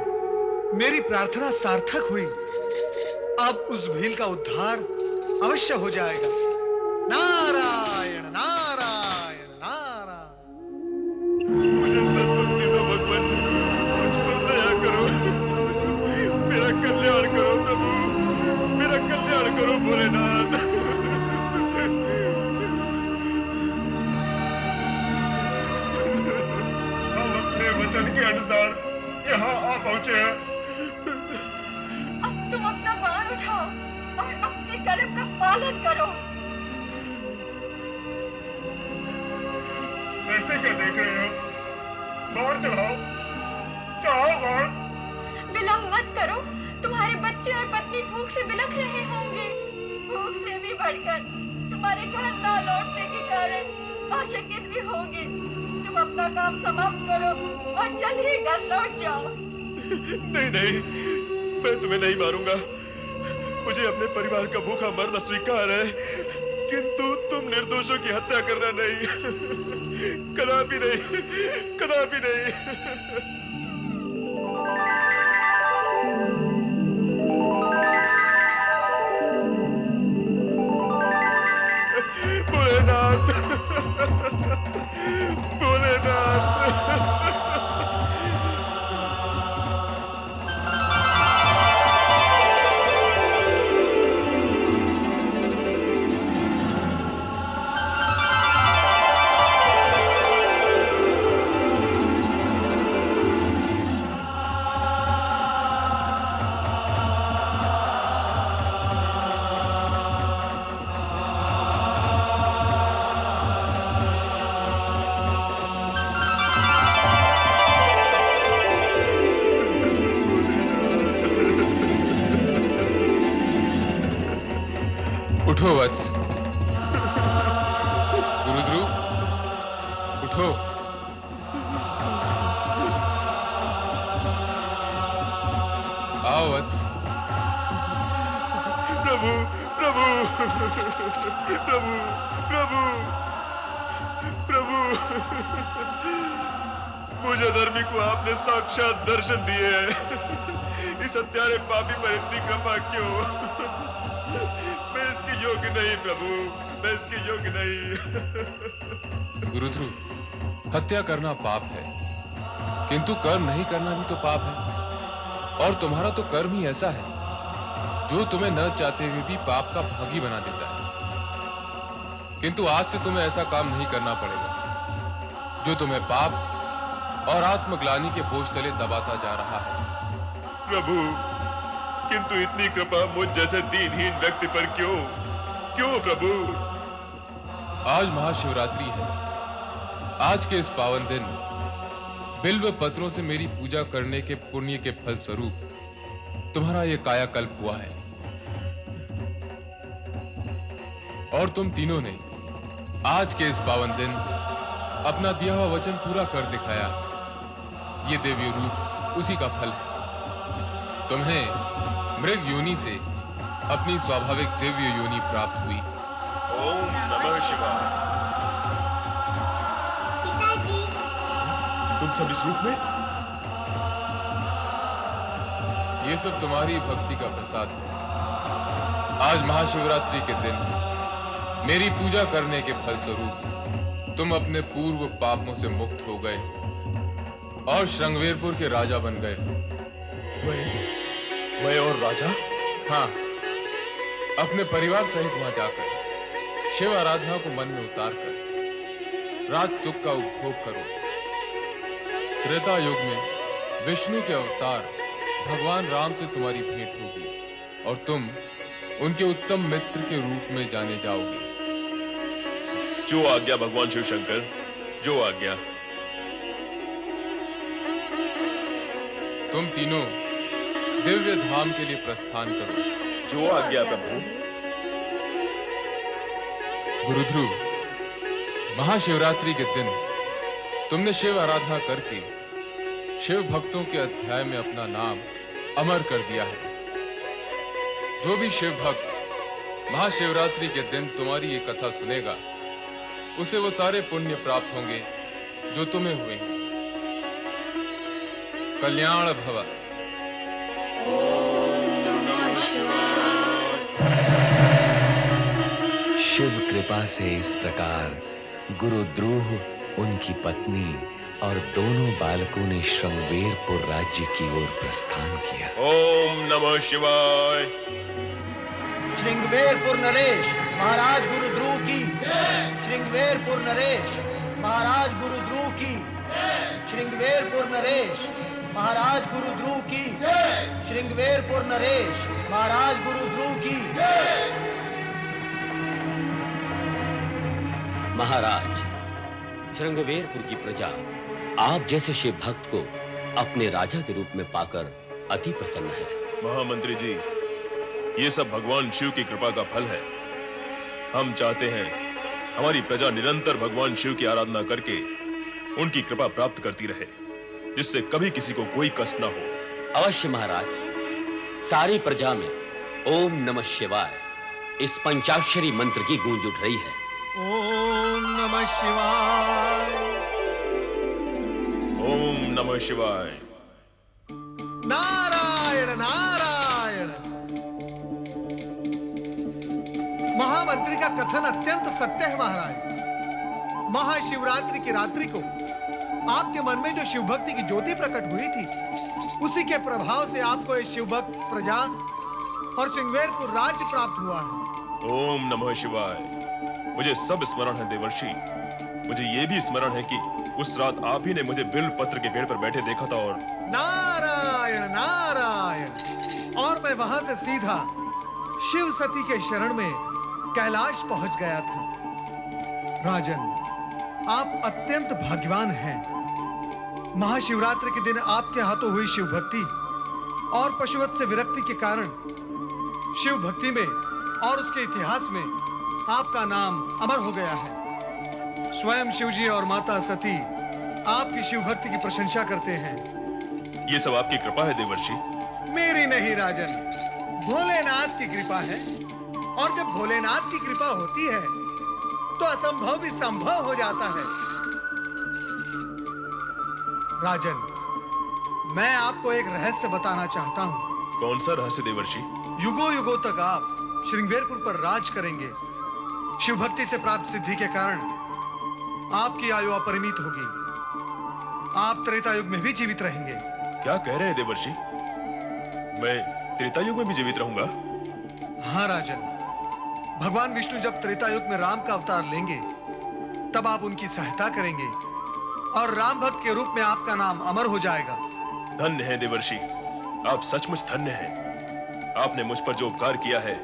मेरी प्रार्थना सार्थक हुई। अब उस भील का उद्धार अवश्य हो जाएगा। नारायण नारायण नारायण। मुझे सद्बुद्धि दो भगवान, मुझ पर दया करो, मेरा कल्याण करो प्रभु, मेरा कल्याण करो भोलेनाथ। हम अपने वचन के अनुसार यहाँ आ पहुंचे हैं। अब तुम अपना बाण उठाओ और अपने कर्म का पालन करो। ऐसे क्या देख रहे हो? बाण चढ़ाओ, चढ़ाओ बाण। विलंब मत करो, तुम्हारे बच्चे और पत्नी भूख से बिलख रहे होंगे। भूख से भी बढ़कर तुम्हारे घर ना लौटने के कारण आशंकित भी होंगे। तुम अपना काम समाप्त करो और जल्द ही घर लौट जाओ। नहीं नहीं, मैं तुम्हें नहीं मारूंगा। मुझे अपने परिवार का भूखा मरना स्वीकार है, किंतु तुम निर्दोषों की हत्या करना नहीं। कदापि नहीं, कदापि नहीं। भोलेनाथ, भोलेनाथ। उठो वत्स। गुरुद्रु, उठो। आओ वत्स। प्रभु प्रभु प्रभु प्रभु प्रभु, मुझे धर्मी को आपने साक्षात दर्शन दिए हैं। इस हत्यारे पापी पर इतनी कृपा क्यों? मैं इसके योग्य नहीं प्रभु, मैं इसके योग्य नहीं। गुरुद्रु, हत्या करना पाप है, किंतु कर्म नहीं करना भी तो पाप है। और तुम्हारा तो कर्म ही ऐसा है जो तुम्हें न चाहते हुए भी पाप का भागी बना देता है। किंतु आज से तुम्हें ऐसा काम नहीं करना पड़ेगा जो तुम्हें पाप और आत्मग्लानि के बोझ तले दबाता जा रहा है। प्रभु, किंतु इतनी कृपा मुझ जैसे दीनहीन व्यक्ति पर क्यों? क्यों प्रभु? आज महाशिवरात्रि है। आज के इस पावन दिन बिल्व पत्रों से मेरी पूजा करने के पुण्य के फल स्वरूप तुम्हारा यह कायाकल्प हुआ है और तुम तीनों ने आज के इस पावन दिन अपना दिया हुआ वचन पूरा कर दिखाया। ये देवी रूप उसी का फल है। तुम्हें मृग योनि से अपनी स्वाभाविक दिव्य योनि प्राप्त हुई। ओम नमः शिवाय। पिताजी, तुम सब इस रूप में? ये सब तुम्हारी भक्ति का प्रसाद है। आज महाशिवरात्रि के दिन मेरी पूजा करने के फलस्वरूप तुम अपने पूर्व पापों से मुक्त हो गए और श्रृंगवेरपुर के राजा बन गए। मैं और राजा? हाँ, अपने परिवार सहित वहां जाकर शिव आराधना को मन में उतार कर राज सुख का उपभोग करो। त्रेता युग में विष्णु के अवतार भगवान राम से तुम्हारी भेंट होगी और तुम उनके उत्तम मित्र के रूप में जाने जाओगे। जो आज्ञा भगवान शिव शंकर, जो आज्ञा। तुम तीनों दिव्य धाम के लिए प्रस्थान करो। जो आज्ञा प्रभु। गुरुध्रुव, महाशिवरात्रि के दिन तुमने शिव आराधना करके शिव भक्तों के अध्याय में अपना नाम अमर कर दिया है। जो भी शिव भक्त महाशिवरात्रि के दिन तुम्हारी ये कथा सुनेगा उसे वो सारे पुण्य प्राप्त होंगे जो तुम्हें हुए हैं। कल्याण भव। शिव कृपा से इस प्रकार गुरुद्रोह, उनकी पत्नी और दोनों बालकों ने श्रृंगवेरपुर राज्य की ओर प्रस्थान किया। ओम नमः शिवाय। श्रृंगवेरपुर नरेश महाराज गुरुद्रोह की। श्रृंगवेरपुर नरेश महाराज गुरुद्रोह की। श्रृंगवेरपुर नरेश महाराज गुरुद्रोह की। श्रृंगवेरपुर नरेश महाराज गुरुद्रोह की। महाराज, श्रृंगवेरपुर की प्रजा आप जैसे शिव भक्त को अपने राजा के रूप में पाकर अति प्रसन्न है। महामंत्री जी, ये सब भगवान शिव की कृपा का फल है। हम चाहते हैं हमारी प्रजा निरंतर भगवान शिव की आराधना करके उनकी कृपा प्राप्त करती रहे, जिससे कभी किसी को कोई कष्ट न हो। अवश्य महाराज, सारी प्रजा में ओम नमः शिवाय इस पंचाक्षरी मंत्र की गूंज उठ रही है। ओम नमः शिवाय। ओम नमः शिवाय। नारायण नारायण। महामंत्री का कथन अत्यंत सत्य है महाराज। महाशिवरात्रि की रात्रि को आपके मन में जो शिव भक्ति की ज्योति प्रकट हुई थी, उसी के प्रभाव से आपको ये शिव भक्त प्रजा और श्रृंगवेरपुर राज्य प्राप्त हुआ है। ओम नमः शिवाय। मुझे सब स्मरण है देवर्षि। मुझे ये भी स्मरण है कि उस रात आप ही ने मुझे बिल्व पत्र के पेड़ पर बैठे देखा था और नारायण नारायण। और मैं वहां से सीधा शिव सती के शरण में कैलाश पहुंच गया था। राजन, आप अत्यंत भाग्यवान हैं। महाशिवरात्रि के दिन आपके हाथों हुई शिव भक्ति और पशुवत से विरक्ति के कारण शिव भक्ति में और उसके इतिहास में आपका नाम अमर हो गया है। स्वयं शिवजी और माता सती आपकी शिव भक्ति की प्रशंसा करते हैं। ये सब आपकी कृपा है देवर्षि। मेरी नहीं राजन, भोलेनाथ की कृपा है। और जब भोलेनाथ की कृपा होती है तो असंभव भी संभव हो जाता है। राजन, मैं आपको एक रहस्य बताना चाहता हूँ। कौन सा रहस्य देवर्षि? युगों युगों तक आप श्रृंगवेरपुर पर राज करेंगे। शिव भक्ति से प्राप्त सिद्धि के कारण आपकी आयु अपरिमित होगी। आप त्रेता युग में भी जीवित रहेंगे। क्या कह रहे हैं देवर्षि? मैं त्रेता युग में भी जीवित रहूंगा? हाँ राजन, भगवान विष्णु जब त्रेता युग में राम का अवतार लेंगे तब आप उनकी सहायता करेंगे और राम भक्त के रूप में आपका नाम अमर हो जाएगा। धन्य है देवर्षि, आप सचमुच धन्य हैं। आपने मुझ पर जो उपकार किया है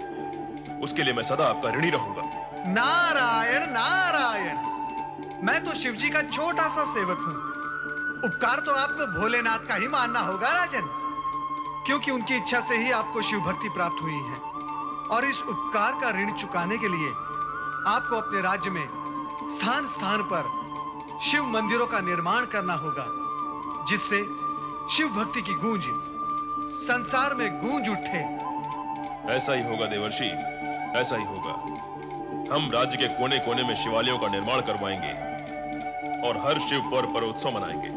उसके लिए मैं सदा आपका ऋणी रहूंगा। नारायण नारायण। मैं तो शिव जी का छोटा सा सेवक हूँ। उपकार तो आपको भोलेनाथ का ही मानना होगा राजन, क्योंकि उनकी इच्छा से ही आपको शिव भक्ति प्राप्त हुई है। और इस उपकार का ऋण चुकाने के लिए आपको अपने राज्य में स्थान स्थान पर शिव मंदिरों का निर्माण करना होगा, जिससे शिव भक्ति की गूंज संसार में गूंज उठे। ऐसा ही होगा देवर्षि, ऐसा ही होगा। हम राज्य के कोने कोने में शिवालयों का निर्माण करवाएंगे और हर शिव पर्व पर उत्सव मनाएंगे,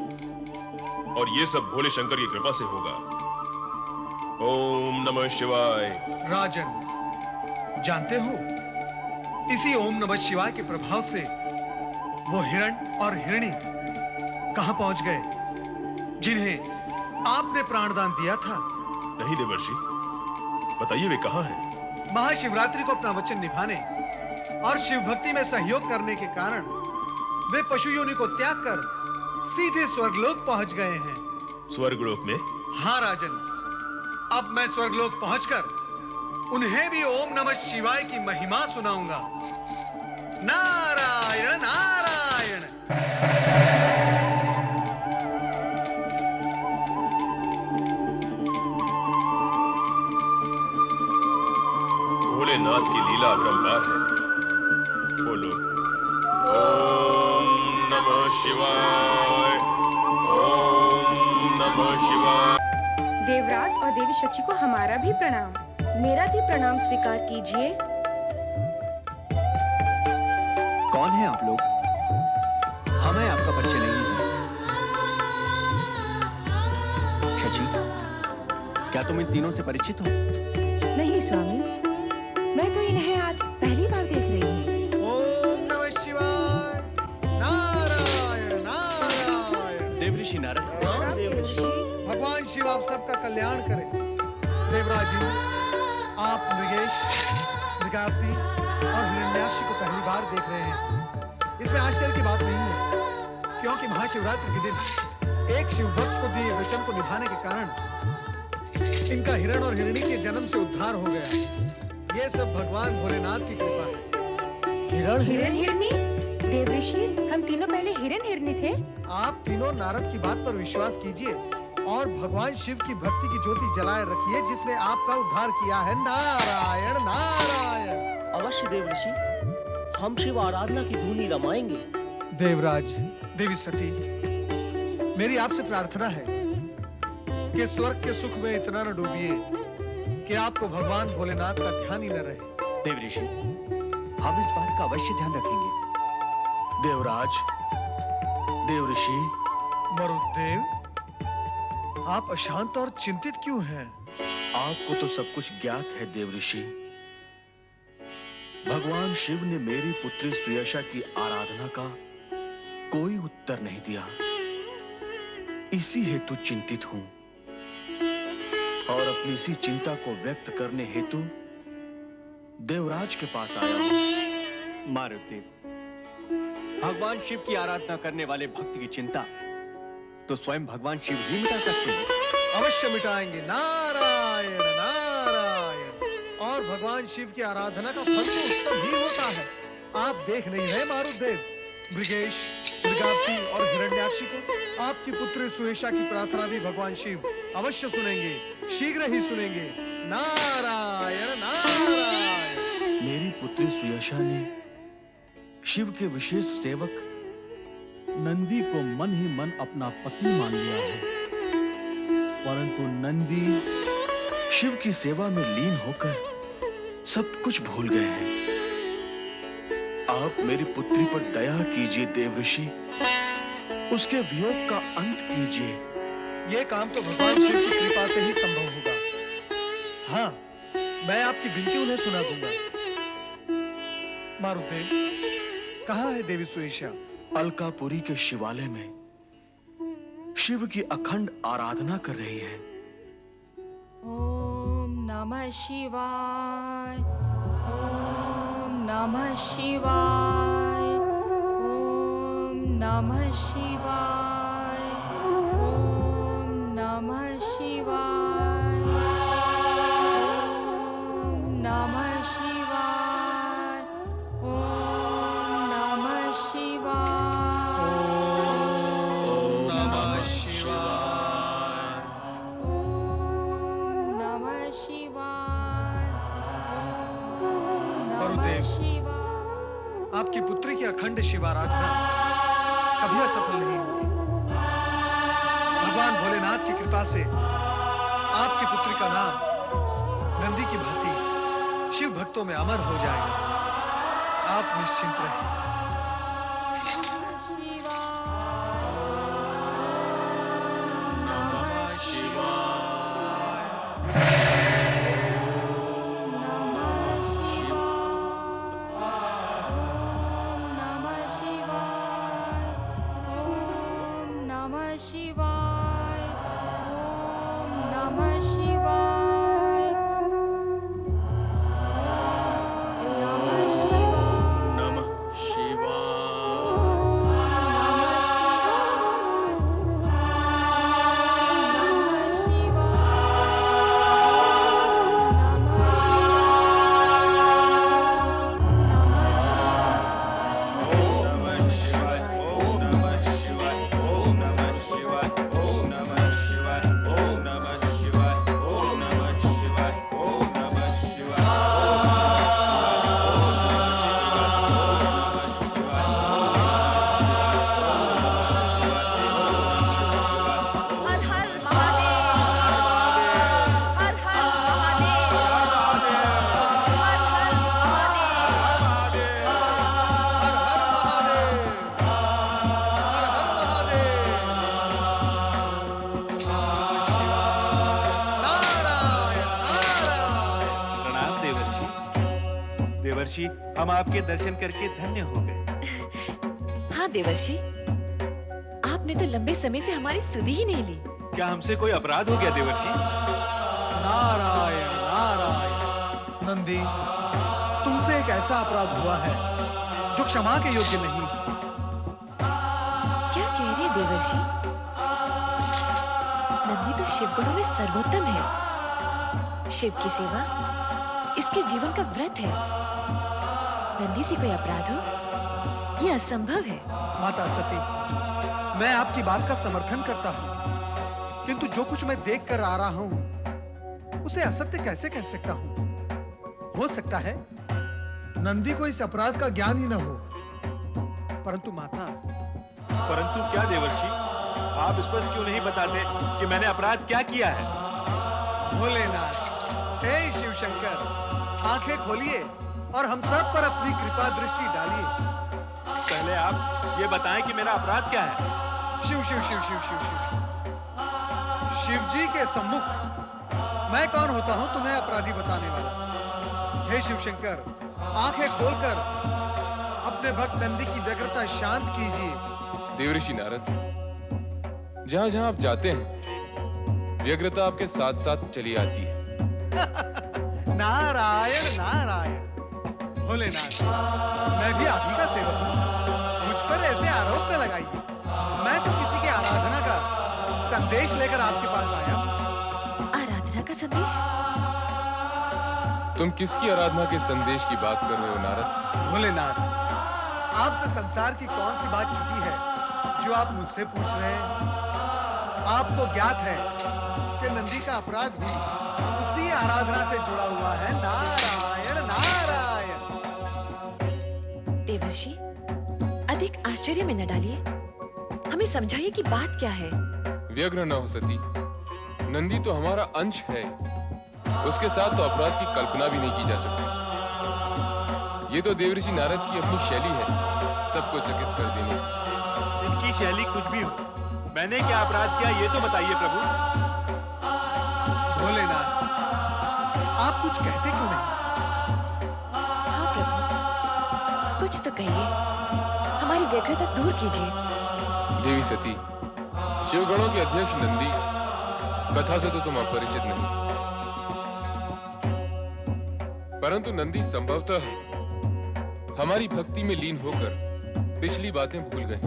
और ये सब भोले शंकर की कृपा से होगा। ओम नमः शिवाय। राजन, जानते हो, इसी ओम नमः शिवाय के प्रभाव से वो हिरण और हिरणी कहां पहुंच गए, जिन्हें आपने प्राणदान दिया था? नहीं देवर्षि, बताइए वे कहां हैं? महाशिवरात्रि को अपना वचन निभाने और शिव भक्ति में सहयोग करने के कारण वे पशु योनि को त्याग कर सीधे स्वर्गलोक पहुंच गए हैं। स्वर्गलोक में? हाँ राजन, अब मैं स्वर्गलोक पहुंचकर उन्हें भी ओम नमः शिवाय की महिमा सुनाऊंगा। नारायण नारायण। भोलेनाथ की लीला अपरंपार है। बोलो ओम नमः शिवाय, ओम नमः शिवाय। देवराज और देवी शची को हमारा भी प्रणाम। मेरा भी प्रणाम स्वीकार कीजिए। कौन है आप लोग? हमें आपका परिचय नहीं है। शची, क्या तुम इन तीनों से परिचित हो? नहीं स्वामी, मैं तो इन्हें आज पहली बार देख रही हूँ। ओम नमः शिवाय। नारायण नारायण। देवऋषि नारद। भगवान शिव आप सबका कल्याण करे। देवराज जी, आप मृगेश, मृगावती और हिरण्याक्षी को पहली बार देख रहे हैं। इसमें आश्चर्य की बात नहीं है, क्योंकि महाशिवरात्रि के दिन एक शिव भक्त को दिए वचन को निभाने के कारण इनका हिरण और हिरणी के जन्म से उद्धार हो गया। ये सब भगवान भोलेनाथ की कृपा है। हिरण हिरनी? देवऋषि, हम तीनों पहले हिरण हिरनी थे। आप तीनों नारद की बात पर विश्वास कीजिए और भगवान शिव की भक्ति की ज्योति जलाए रखिए, जिसने आपका उद्धार किया है। नारायण नारायण। अवश्य देवऋषि, हम शिव आराधना की धुनी रमाएंगे। देवराज, देवी सती, मेरी आपसे प्रार्थना है कि स्वर्ग के सुख में इतना न डूबिए कि आपको भगवान भोलेनाथ का ध्यान ही न रहे। देवऋषि, हम इस बात का अवश्य ध्यान रखेंगे। देवराज, देवऋषि। मरुदेव, आप अशांत और चिंतित क्यों हैं? आपको तो सब कुछ ज्ञात है देवऋषि। भगवान शिव ने मेरी पुत्री सुयशा की आराधना का कोई उत्तर नहीं दिया, इसी हेतु चिंतित हूं और अपनी इसी चिंता को व्यक्त करने हेतु देवराज के पास आया हूं। मारुदेव, भगवान शिव की आराधना करने वाले भक्त की चिंता तो स्वयं भगवान शिव ही मिटा सकते हैं। अवश्य मिटाएंगे। नारायण नारायण। और भगवान शिव की आराधना का फल तो उत्तम ही होता है। आप देख नहीं रहे मारुदेव, मृगेश, मृगावती और हिरण्याक्षी को आपकी पुत्री सुयशा की प्रार्थना भी भगवान शिव अवश्य सुनेंगे, शीघ्र ही सुनेंगे। नारायण नारायण। मेरी पुत्री सुयशा ने शिव के विशेष सेवक नंदी को मन ही मन अपना पति मान लिया है, परंतु नंदी शिव की सेवा में लीन होकर सब कुछ भूल गए हैं। आप मेरी पुत्री पर दया कीजिए देवऋषि, उसके वियोग का अंत कीजिए। ये काम तो भगवान शिव की कृपा से ही संभव होगा। हाँ, मैं आपकी विनती उन्हें सुना दूंगा। मारुदेव, कहाँ है देवी सुयशा? अलकापुरी के शिवालय में शिव की अखंड आराधना कर रही है। ओम नमः शिवाय, ओम नमः शिवाय, ओम नमः शिवाय, ओम नमः शिवाय, ओम नमः शिवाय, ओम आपकी पुत्री की अखंड शिवाराधना कभी असफल नहीं होगी। भगवान भोलेनाथ की कृपा से आपकी पुत्री का नाम नंदी की भांति शिव भक्तों में अमर हो जाएगा। आप निश्चिंत रहें। देवर्षि, हम आपके दर्शन करके धन्य हो गए। हाँ देवर्षि, आपने तो लंबे समय से हमारी सुधि ही नहीं ली। क्या हमसे कोई अपराध हो गया देवर्षि? नारायण नारायण। नंदी, तुमसे एक ऐसा अपराध हुआ है जो क्षमा के योग्य नहीं। क्या कह रहे देवर्षि? नंदी तो शिव गुणों में सर्वोत्तम है। शिव की सेवा इसके जीवन का व्रत है। नंदी से कोई अपराध हो, यह असंभव है। माता सती, मैं आपकी बात का समर्थन करता हूँ, किंतु जो कुछ मैं देख कर आ रहा हूँ उसे असत्य कैसे कह सकता हूँ? हो सकता है नंदी को इस अपराध का ज्ञान ही न हो, परंतु माता। परंतु क्या देवर्षि? आप स्पष्ट क्यों नहीं बताते कि मैंने अपराध क्या किया है? भोलेनाथ, हे शिव शंकर, आंखें खोलिए और हम सब पर अपनी कृपा दृष्टि डालिए। पहले आप ये बताएं कि मेरा अपराध क्या है? शिव शिव शिव शिव शिव शिव शिव जी के सम्मुख मैं कौन होता हूँ तुम्हें अपराधी बताने वाला? हे शिव शंकर, आंखें खोलकर अपने भक्त नंदी की व्यग्रता शांत कीजिए। देवऋषि नारद, जहाँ जहाँ आप जाते हैं व्यग्रता आपके साथ साथ चली आती है। नारायण नारायण। भोलेनाथ, मैं भी आप ही का सेवक हूँ, मुझ पर ऐसे आरोप न लगाइए। मैं तो किसी की आराधना का संदेश लेकर आपके पास आया हूँ। आराधना का संदेश? तुम किसकी आराधना के संदेश की बात कर रहे हो नारद? भोलेनाथ, आपसे संसार की कौन सी बात छुपी है जो आप मुझसे पूछ रहे हैं? आपको ज्ञात है कि नंदी का अपराध भी उसी आराधना से जुड़ा हुआ है। नारायण नारायण। देवर्षि, अधिक आश्चर्य में न डालिए, हमें समझाइए कि बात क्या है। व्यग्र न हो सती, नंदी तो हमारा अंश है, उसके साथ तो अपराध की कल्पना भी नहीं की जा सकती। ये तो देवऋषि नारद की अपनी शैली है, सबको चकित कर देने। इनकी शैली कुछ भी हो, मैंने क्या अपराध किया ये तो बताइए प्रभु। भोलेनाथ, आप कुछ कहते क्यों नहीं? हाँ प्रभु, कुछ तो कहिए, हमारी व्यग्रता दूर कीजिए। देवी सती, शिवगणों के अध्यक्ष नंदी कथा से तो तुम अपरिचित नहीं, परंतु नंदी संभवतः हमारी भक्ति में लीन होकर पिछली बातें भूल गए।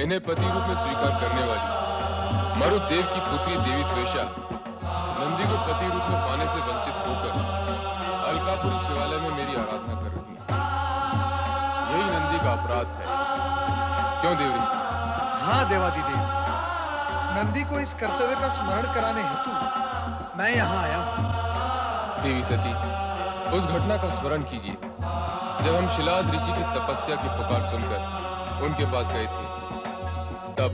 इन्हें पति रूप में स्वीकार करने वाली मरुदेव की पुत्री देवी स्वेशा नंदी को पति रूप में पाने से वंचित होकर अलकापुरी शिवालय में मेरी आराधना कर रही है। यही नंदी का अपराध है, क्यों देवऋषि? हाँ देवादिदेव, नंदी को इस कर्तव्य का स्मरण कराने हेतु मैं यहाँ आया हूँ। देवी सती, उस घटना का स्मरण कीजिए जब हम शिलाद ऋषि की तपस्या की पुकार सुनकर उनके पास गए थे, तब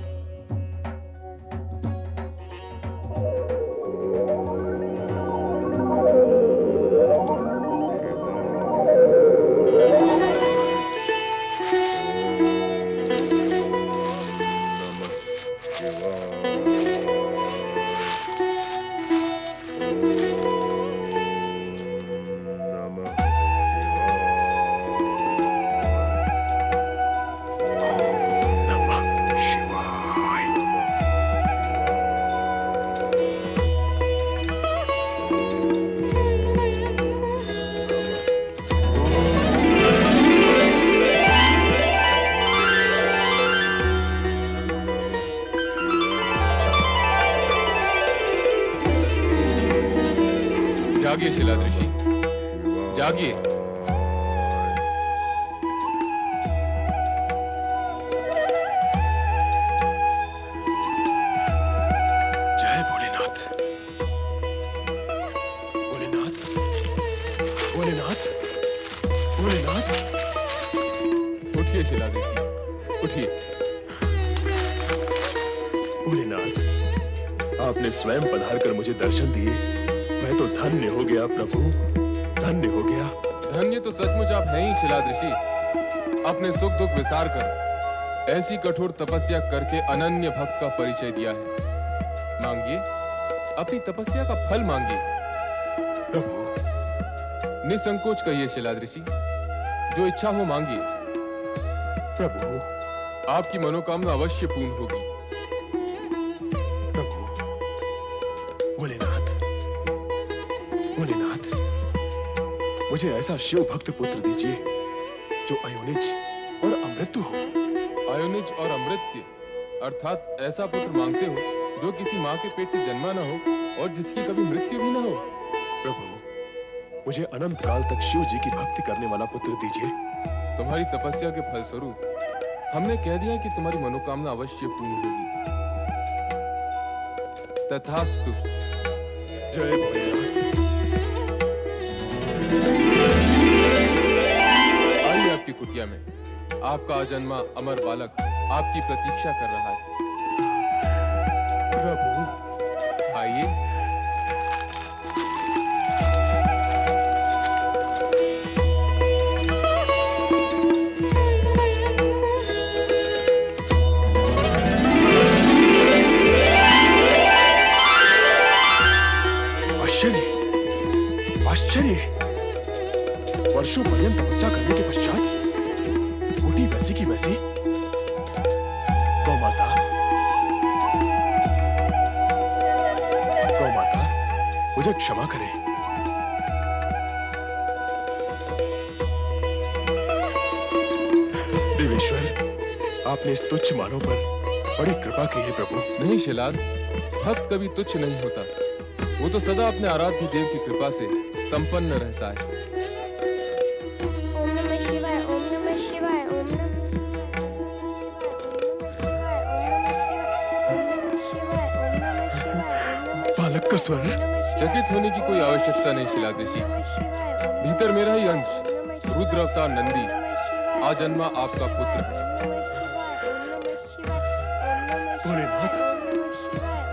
जागिए शिलाद ऋषि, जागिए। जय भोलेनाथ। भोलेनाथ, भोलेनाथ, भोलेनाथ। उठिए शिलाद ऋषि, उठिए। भोलेनाथ, आपने स्वयं पधार कर मुझे दर्शन दिए। मैं तो धन्य हो गया प्रभु, धन्य हो गया। धन्य तो सचमुच आप हैं ही शिलाद ऋषि। अपने सुख दुख विसार कर ऐसी कठोर तपस्या करके अनन्य भक्त का परिचय दिया है। मांगिए, अपनी तपस्या का फल मांगिए। प्रभु, निसंकोच कहिए शिलाद ऋषि, जो इच्छा हो मांगिए। प्रभु, आपकी मनोकामना अवश्य पूर्ण होगी। भोलेनाथ, भोलेनाथ, मुझे ऐसा शिव भक्त पुत्र दीजिए जो अयोनिज और अमृत्यु हो। अयोनिज और अमृत्य अर्थात ऐसा पुत्र मांगते हो जो किसी माँ के पेट से जन्मा न हो और जिसकी कभी मृत्यु भी न हो। प्रभु, मुझे अनंत काल तक शिव जी की भक्ति करने वाला पुत्र दीजिए। तुम्हारी तपस्या के फलस्वरूप हमने कह दिया कि तुम्हारी मनोकामना अवश्य पूर्ण होगी। तथास्तु। जय भोलेनाथ। आइए आपकी कुटिया में, आपका अजन्मा अमर बालक आपकी प्रतीक्षा कर रहा है। प्रभु, आइए। वर्षों पर्यंत तपस्या करने के पश्चात कुटी वैसी की वैसी। गौ माता, गौ माता, मुझे क्षमा करें। देवेश्वर, आपने इस तुच्छ मानव पर बड़ी कृपा की है प्रभु। नहीं शिलाद, भक्त कभी तुच्छ नहीं होता। वो तो सदा अपने आराध्य देव की कृपा से संपन्न रहता है। ओम नमः शिवाय, ओम नमः शिवाय, ओम नमः बालक का स्वर। चकित होने की कोई आवश्यकता नहीं शिलाद ऋषि। भीतर मेरा ही अंश रुद्र अवतार नंदी आजन्मा आपका पुत्र है। भोलेनाथ,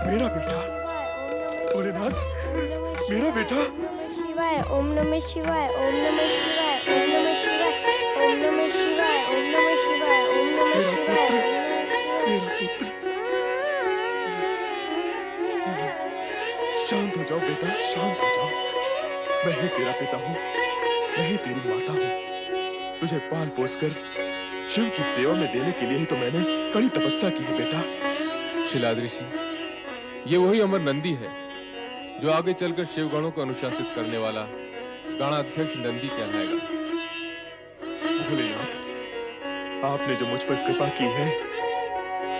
मेरा बेटा। भोलेनाथ, मेरा बेटा। शिवाय, ओम नमः शिवाय, ओम नमः शिवाय, ओम नमः शिवाय, ओम नमः शिवाय, ओम नमः शिवाय, ओम नमः शिवाय। मेरा पुत्र। शांत हो जाओ बेटा, शांत हो जाओ। मैं ही तेरा पिता हूँ, मैं ही तेरी माता हूँ। तुझे पाल पोस कर शिव की सेवा में देने के लिए ही तो मैंने कड़ी तपस्या की है बेटा। शिलाद ऋषि, ये वही अमर नंदी है जो आगे चलकर शिवगणों को अनुशासित करने वाला गणाध्यक्ष नंदी कहलाएगा। भोलेनाथ, आपने जो मुझ पर कृपा की है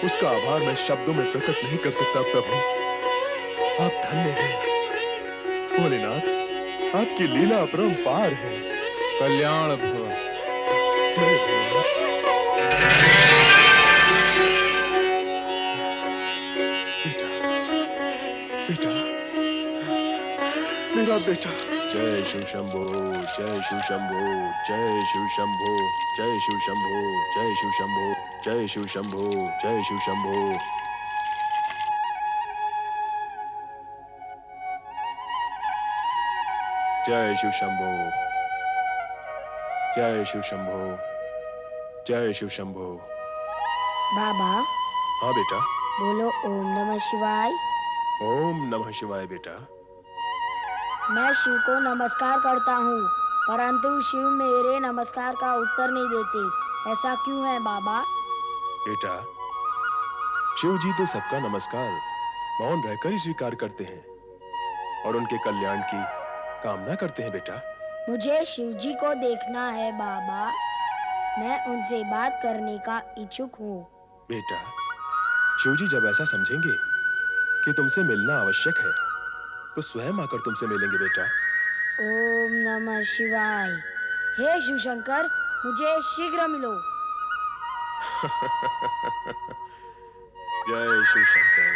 उसका आभार मैं शब्दों में प्रकट नहीं कर सकता प्रभु। आप धन्य हैं भोलेनाथ, आपकी लीला अपरंपार है। कल्याण भव। जय भोलेनाथ। बेटा, बेटा, मेरा बेटा। जय शिव शंभो, जय शिव शंभो, जय शिव शंभो, जय शिव शंभो, जय शिव शंभो, जय शिव शंभो, जय शिव शंभो। जय शिव शंभो, जय शिव शंभो, जय शिव शंभो। बाबा हाँ बेटा। बोलो ओम नमः शिवाय। ओम नमः शिवाय बेटा। मैं शिव को नमस्कार करता हूँ, परंतु शिव मेरे नमस्कार का उत्तर नहीं देते। ऐसा क्यों है बाबा? बेटा, शिव जी तो सबका नमस्कार मौन रहकर ही स्वीकार करते हैं और उनके कल्याण की कामना करते हैं बेटा। मुझे शिव जी को देखना है बाबा। मैं उनसे बात करने का इच्छुक हूँ। बेटा, शिव जी जब ऐसा समझेंगे कि तुमसे मिलना आवश्यक है तो स्वयं आकर तुमसे मिलेंगे बेटा। ओम नमः शिवाय। हे शिव शंकर, मुझे शीघ्र मिलो। जय शिव शंकर।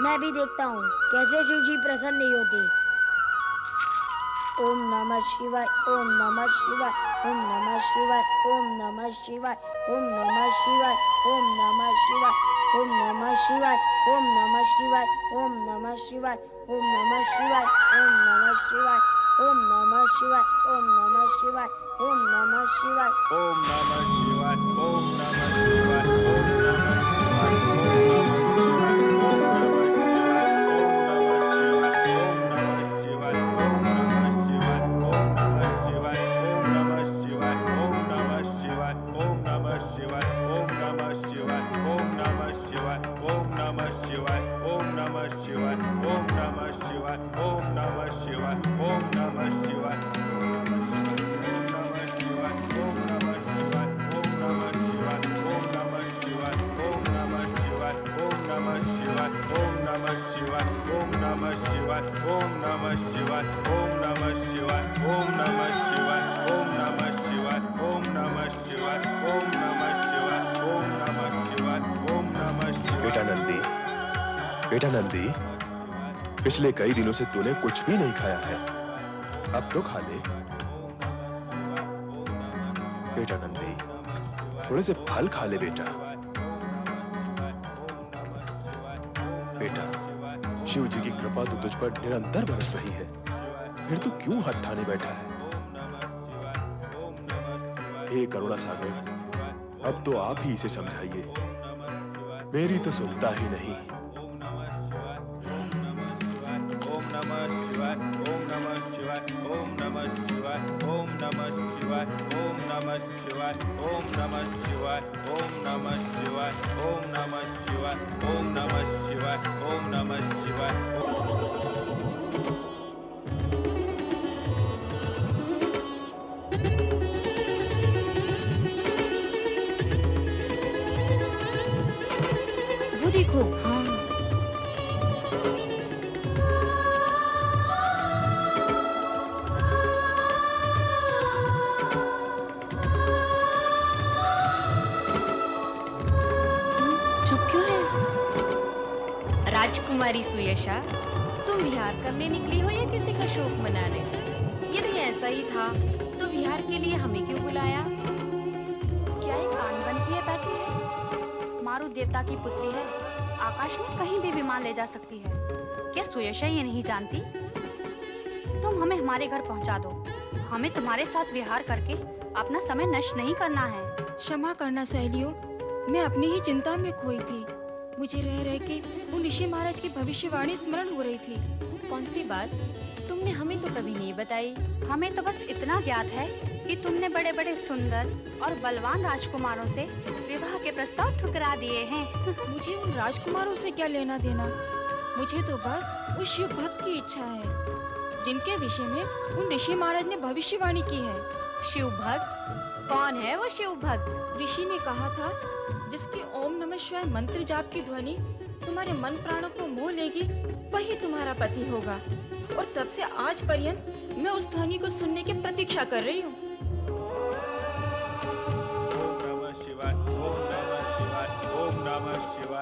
मैं भी देखता हूँ कैसे शिव जी प्रसन्न नहीं होते। ओम नमः शिवाय, ओम नमः शिवाय, ओम नमः शिवाय, ओम नमः शिवाय, ओम नमः शिवाय, ओम नमः शिवाय, ओम नमः शिवाय, ओम नमः शिवाय, ओम नमः शिवाय, ओम नमः शिवाय, ओम नमः शिवाय, ओम नमः शिवाय, ओम नमः शिवाय, ओम नमः शिवाय, ओम नमः शिवाय, ओम नमः शिवाय, ओम बेटा नंदी, पिछले कई दिनों से तूने कुछ भी नहीं खाया है, अब तो खा ले। बेटा नंदी, थोड़े से फल खा ले बेटा। बेटा, शिव जी की कृपा तो तुझ पर निरंतर बरस रही है, फिर तू क्यों हाथ ठाने बैठा है? हे करुणा सागर, अब तो आप ही इसे समझाइए, मेरी तो सुनता ही नहीं। ओम नमः शिवाय, ओम नमः शिवाय, ओम नमः शिवाय, ओम नमः शिवाय, ओम नमः शिवाय, ओम नमः शिवाय, ओम नमः शिवाय, ओम नमः शिवाय, ओम नमः शिवाय, ओम नमः शिवाय। वो देखो। हाँ। राजकुमारी सुयशा, तुम विहार करने निकली हो या किसी का शोक मनाने? यदि ऐसा ही था तो विहार के लिए हमें क्यों बुलाया? क्या ये कान बंद किए बैठी है? मारु देवता की पुत्री है, आकाश में कहीं भी विमान ले जा सकती है। क्या सुयशा ये नहीं जानती? तुम हमें हमारे घर पहुंचा दो, हमें तुम्हारे साथ विहार करके अपना समय नष्ट नहीं करना है। क्षमा करना सहेलियों, मैं अपनी ही चिंता में खोई थी। मुझे रह रह के उन ऋषि महाराज की भविष्यवाणी स्मरण हो रही थी। कौन सी बात? तुमने हमें तो कभी नहीं बताई। हमें तो बस इतना ज्ञात है कि तुमने बड़े बड़े सुंदर और बलवान राजकुमारों से विवाह के प्रस्ताव ठुकरा दिए हैं। मुझे उन राजकुमारों से क्या लेना देना? मुझे तो बस उस शिव भक्त की इच्छा है जिनके विषय में उन ऋषि महाराज ने भविष्यवाणी की है। शिव भक्त? कौन है वो शिव भक्त? ऋषि ने कहा था जिसकी ओम नमः शिवाय मंत्र जाप की ध्वनि तुम्हारे मन प्राणों को मोह लेगी, वही तुम्हारा पति होगा। और तब से आज पर्यंत मैं उस ध्वनि को सुनने की प्रतीक्षा कर रही हूँ। ओम नमः शिवाय, ओम नमः शिवाय, ओम नमः शिवाय,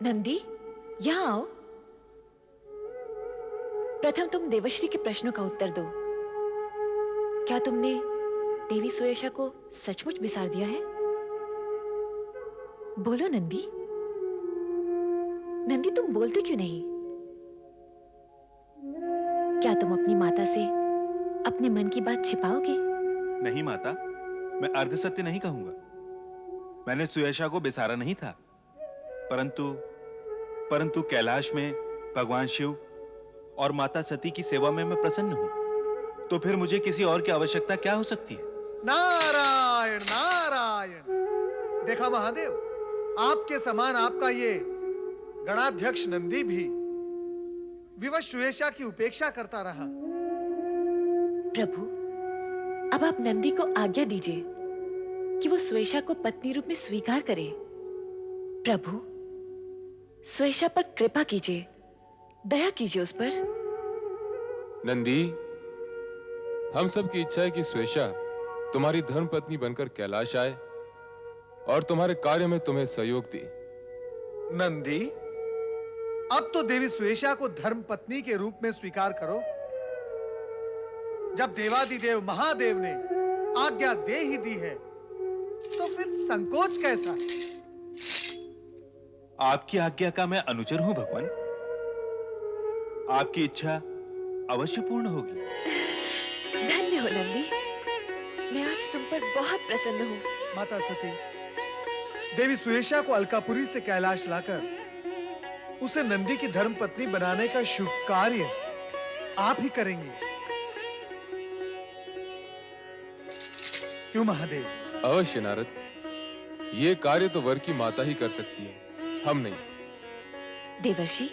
नंदी, यहाँ आओ। प्रथम तुम देवश्री के प्रश्नों का उत्तर दो। क्या तुमने देवी सुयशा को सचमुच बिसार दिया है? बोलो नंदी। नंदी, तुम बोलते क्यों नहीं? क्या तुम अपनी माता से अपने मन की बात छिपाओगे? नहीं माता, मैं अर्ध सत्य नहीं कहूंगा। मैंने सुयशा को बिसारा नहीं था, परंतु कैलाश में भगवान शिव और माता सती की सेवा में मैं प्रसन्न हूं। तो फिर मुझे किसी और की आवश्यकता क्या हो सकती है? नारायण नारायण। देखा महादेव, आपके समान आपका ये गणाध्यक्ष नंदी भी विवश सुयशा की उपेक्षा करता रहा। प्रभु, अब आप नंदी को आज्ञा दीजिए कि वो सुयशा को पत्नी रूप में स्वीकार करे। प्रभु, सुयशा पर कृपा कीजिए, दया कीजिए उस पर। नंदी, हम सब की इच्छा है कि सुयशा तुम्हारी धर्म पत्नी बनकर कैलाश आए और तुम्हारे कार्य में तुम्हें सहयोग दे। नंदी, अब तो देवी सुयशा को धर्म पत्नी के रूप में स्वीकार करो। जब देवादिदेव महादेव ने आज्ञा दे ही दी है, तो फिर संकोच कैसा? आपकी आज्ञा का मैं अनुचर हूं भगवान। आपकी इच्छा अवश्य पूर्ण होगी। धन्य हो नंदी, मैं आज तुम पर बहुत प्रसन्न हूँ। माता सती, देवी सुयशा को अलकापुरी से कैलाश लाकर उसे नंदी की धर्म पत्नी बनाने का शुभ कार्य आप ही करेंगे, क्यों महादेव? अवश्य नारद, ये कार्य तो वर की माता ही कर सकती है, हम नहीं। देवर्षि,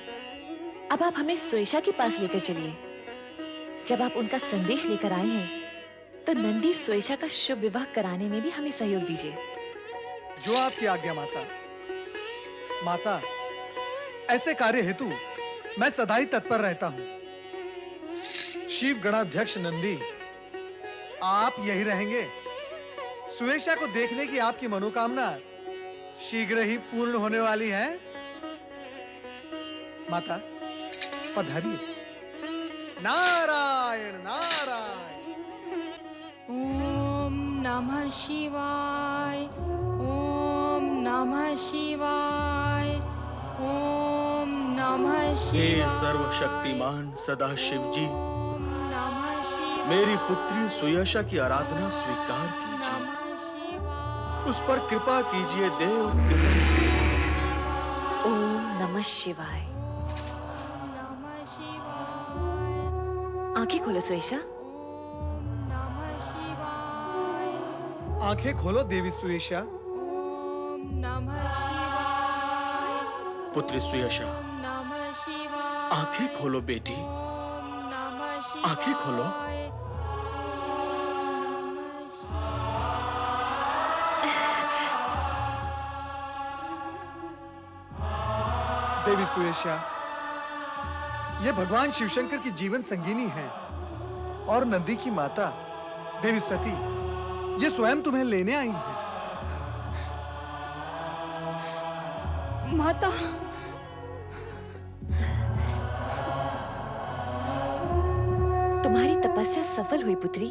अब आप हमें सुयशा के पास लेकर चलिए। जब आप उनका संदेश लेकर आए हैं, तो नंदी सुयशा का शुभ विवाह कराने में भी हमें सहयोग दीजिए। जो आपकी आज्ञा माता। माता, ऐसे कार्य हेतु मैं सदा ही तत्पर रहता हूं। शिव गणाध्यक्ष नंदी, आप यही रहेंगे? सुयशा को देखने की आपकी मनोकामना शीघ्र ही पूर्ण होने वाली है। माता, पधारिए। नारायण नारायण। ओम नमः शिवाय, ओम नमः शिवाय, ओम नमः हे शिवाय। सर्वशक्तिमान सदाशिव जी, मेरी पुत्री सुयशा की आराधना स्वीकार कीजिए। उस पर कृपा कीजिए देव, कृपा कीजिए। ओम नमः शिवाय। आंखें खोलो सुयशा। आंखें खोलो देवी सुयशा। पुत्री सुयशा, आंखें खोलो बेटी, आंखें खोलो। देवी सुयशा, ये भगवान शिवशंकर की जीवन संगिनी है और नंदी की माता देवी सती ये स्वयं तुम्हें लेने आई है। माता, तुम्हारी तपस्या सफल हुई पुत्री।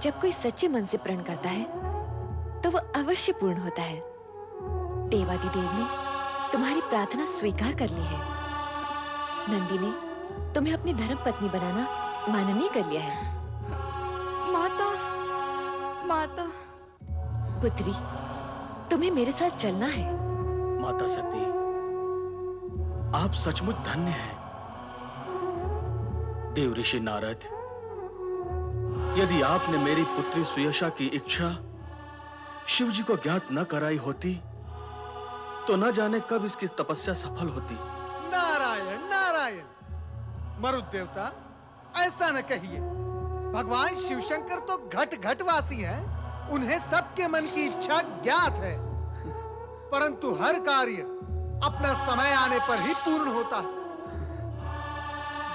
जब कोई सच्चे मन से प्रण करता है, तो वह अवश्य पूर्ण होता है। देवादिदेव ने तुम्हारी प्रार्थना स्वीकार कर ली है। नंदी ने तुम्हें अपनी धर्म पत्नी बनाना माननीय कर लिया है। माता, माता। पुत्री, तुम्हें मेरे साथ चलना है। माता सती, आप सचमुच धन्य हैं। देव ऋषि नारद, यदि आपने मेरी पुत्री सुयशा की इच्छा शिव जी को ज्ञात न कराई होती, तो न जाने कब इसकी तपस्या सफल होती। नारायण नारायण। मरुत देवता, ऐसा न कहिए। भगवान शिवशंकर तो घट घट वासी हैं। उन्हें सबके मन की इच्छा ज्ञात है, परंतु हर कार्य अपना समय आने पर ही पूर्ण होता है।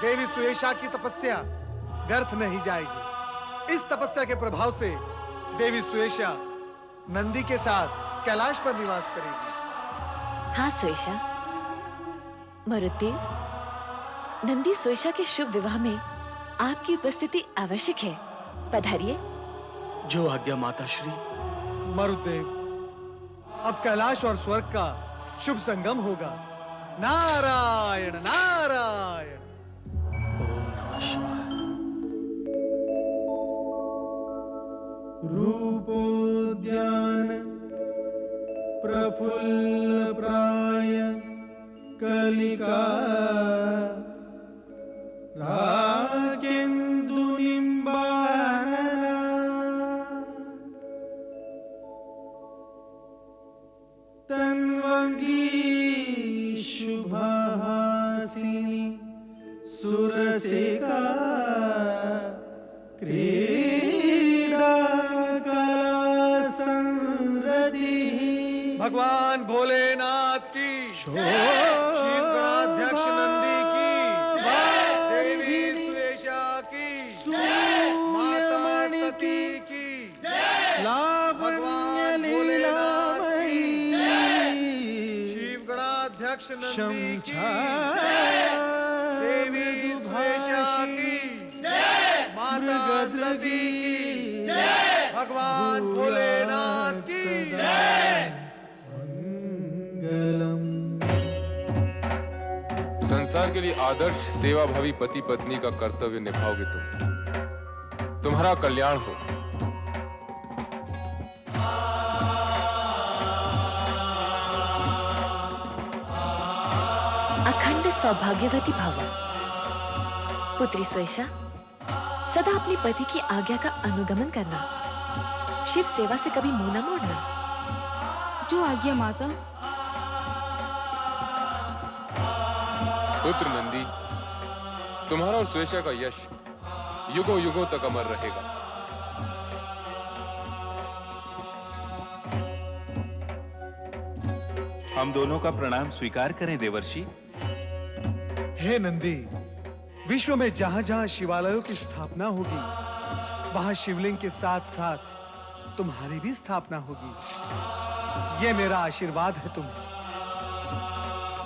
देवी सुयशा की तपस्या व्यर्थ नहीं जाएगी। इस तपस्या के प्रभाव से देवी सुयशा नंदी के साथ कैलाश पर निवास करेगी। हाँ स्वेशा। मरुदेव, नंदी स्वेशा के शुभ विवाह में आपकी उपस्थिति आवश्यक है। पधारिए। जो आज्ञा माता श्री। मरुदेव, अब कैलाश और स्वर्ग का शुभ संगम होगा। नारायण नारायण। ओम नमः शिवाय। रूपोद्यान प्रफुल्ल प्राय कलिका राकेन्दुनिम्बानना तन्वंगी शुभहासिनी सुरसेका क्रीडा कला संरति। भगवान भोलेनाथ की, शिव गणाध्यक्ष नंदी की, देवी सुरेशा की, माता सती की, भगवान भोलेनाथ की, शिव गणाध्यक्ष नंदी की, देवी सुरेशा की, माता सती की, भगवान भोलेनाथ की। संसार के लिए आदर्श सेवाभावी पति पत्नी का कर्तव्य निभाओगे तुम। तुम्हारा कल्याण हो। अखंड सौभाग्यवती भव। पुत्री स्वेशा, सदा अपने पति की आज्ञा का अनुगमन करना। शिव सेवा से कभी मुंह न मोड़ना। जो आज्ञा माता। पुत्र नंदी, तुम्हारा और स्वेशा का यश युगों युगों तक अमर रहेगा। हम दोनों का प्रणाम स्वीकार करें देवर्षि। हे नंदी, विश्व में जहां जहां शिवालयों की स्थापना होगी, वहां शिवलिंग के साथ साथ तुम्हारी भी स्थापना होगी। ये मेरा आशीर्वाद है तुम्हें।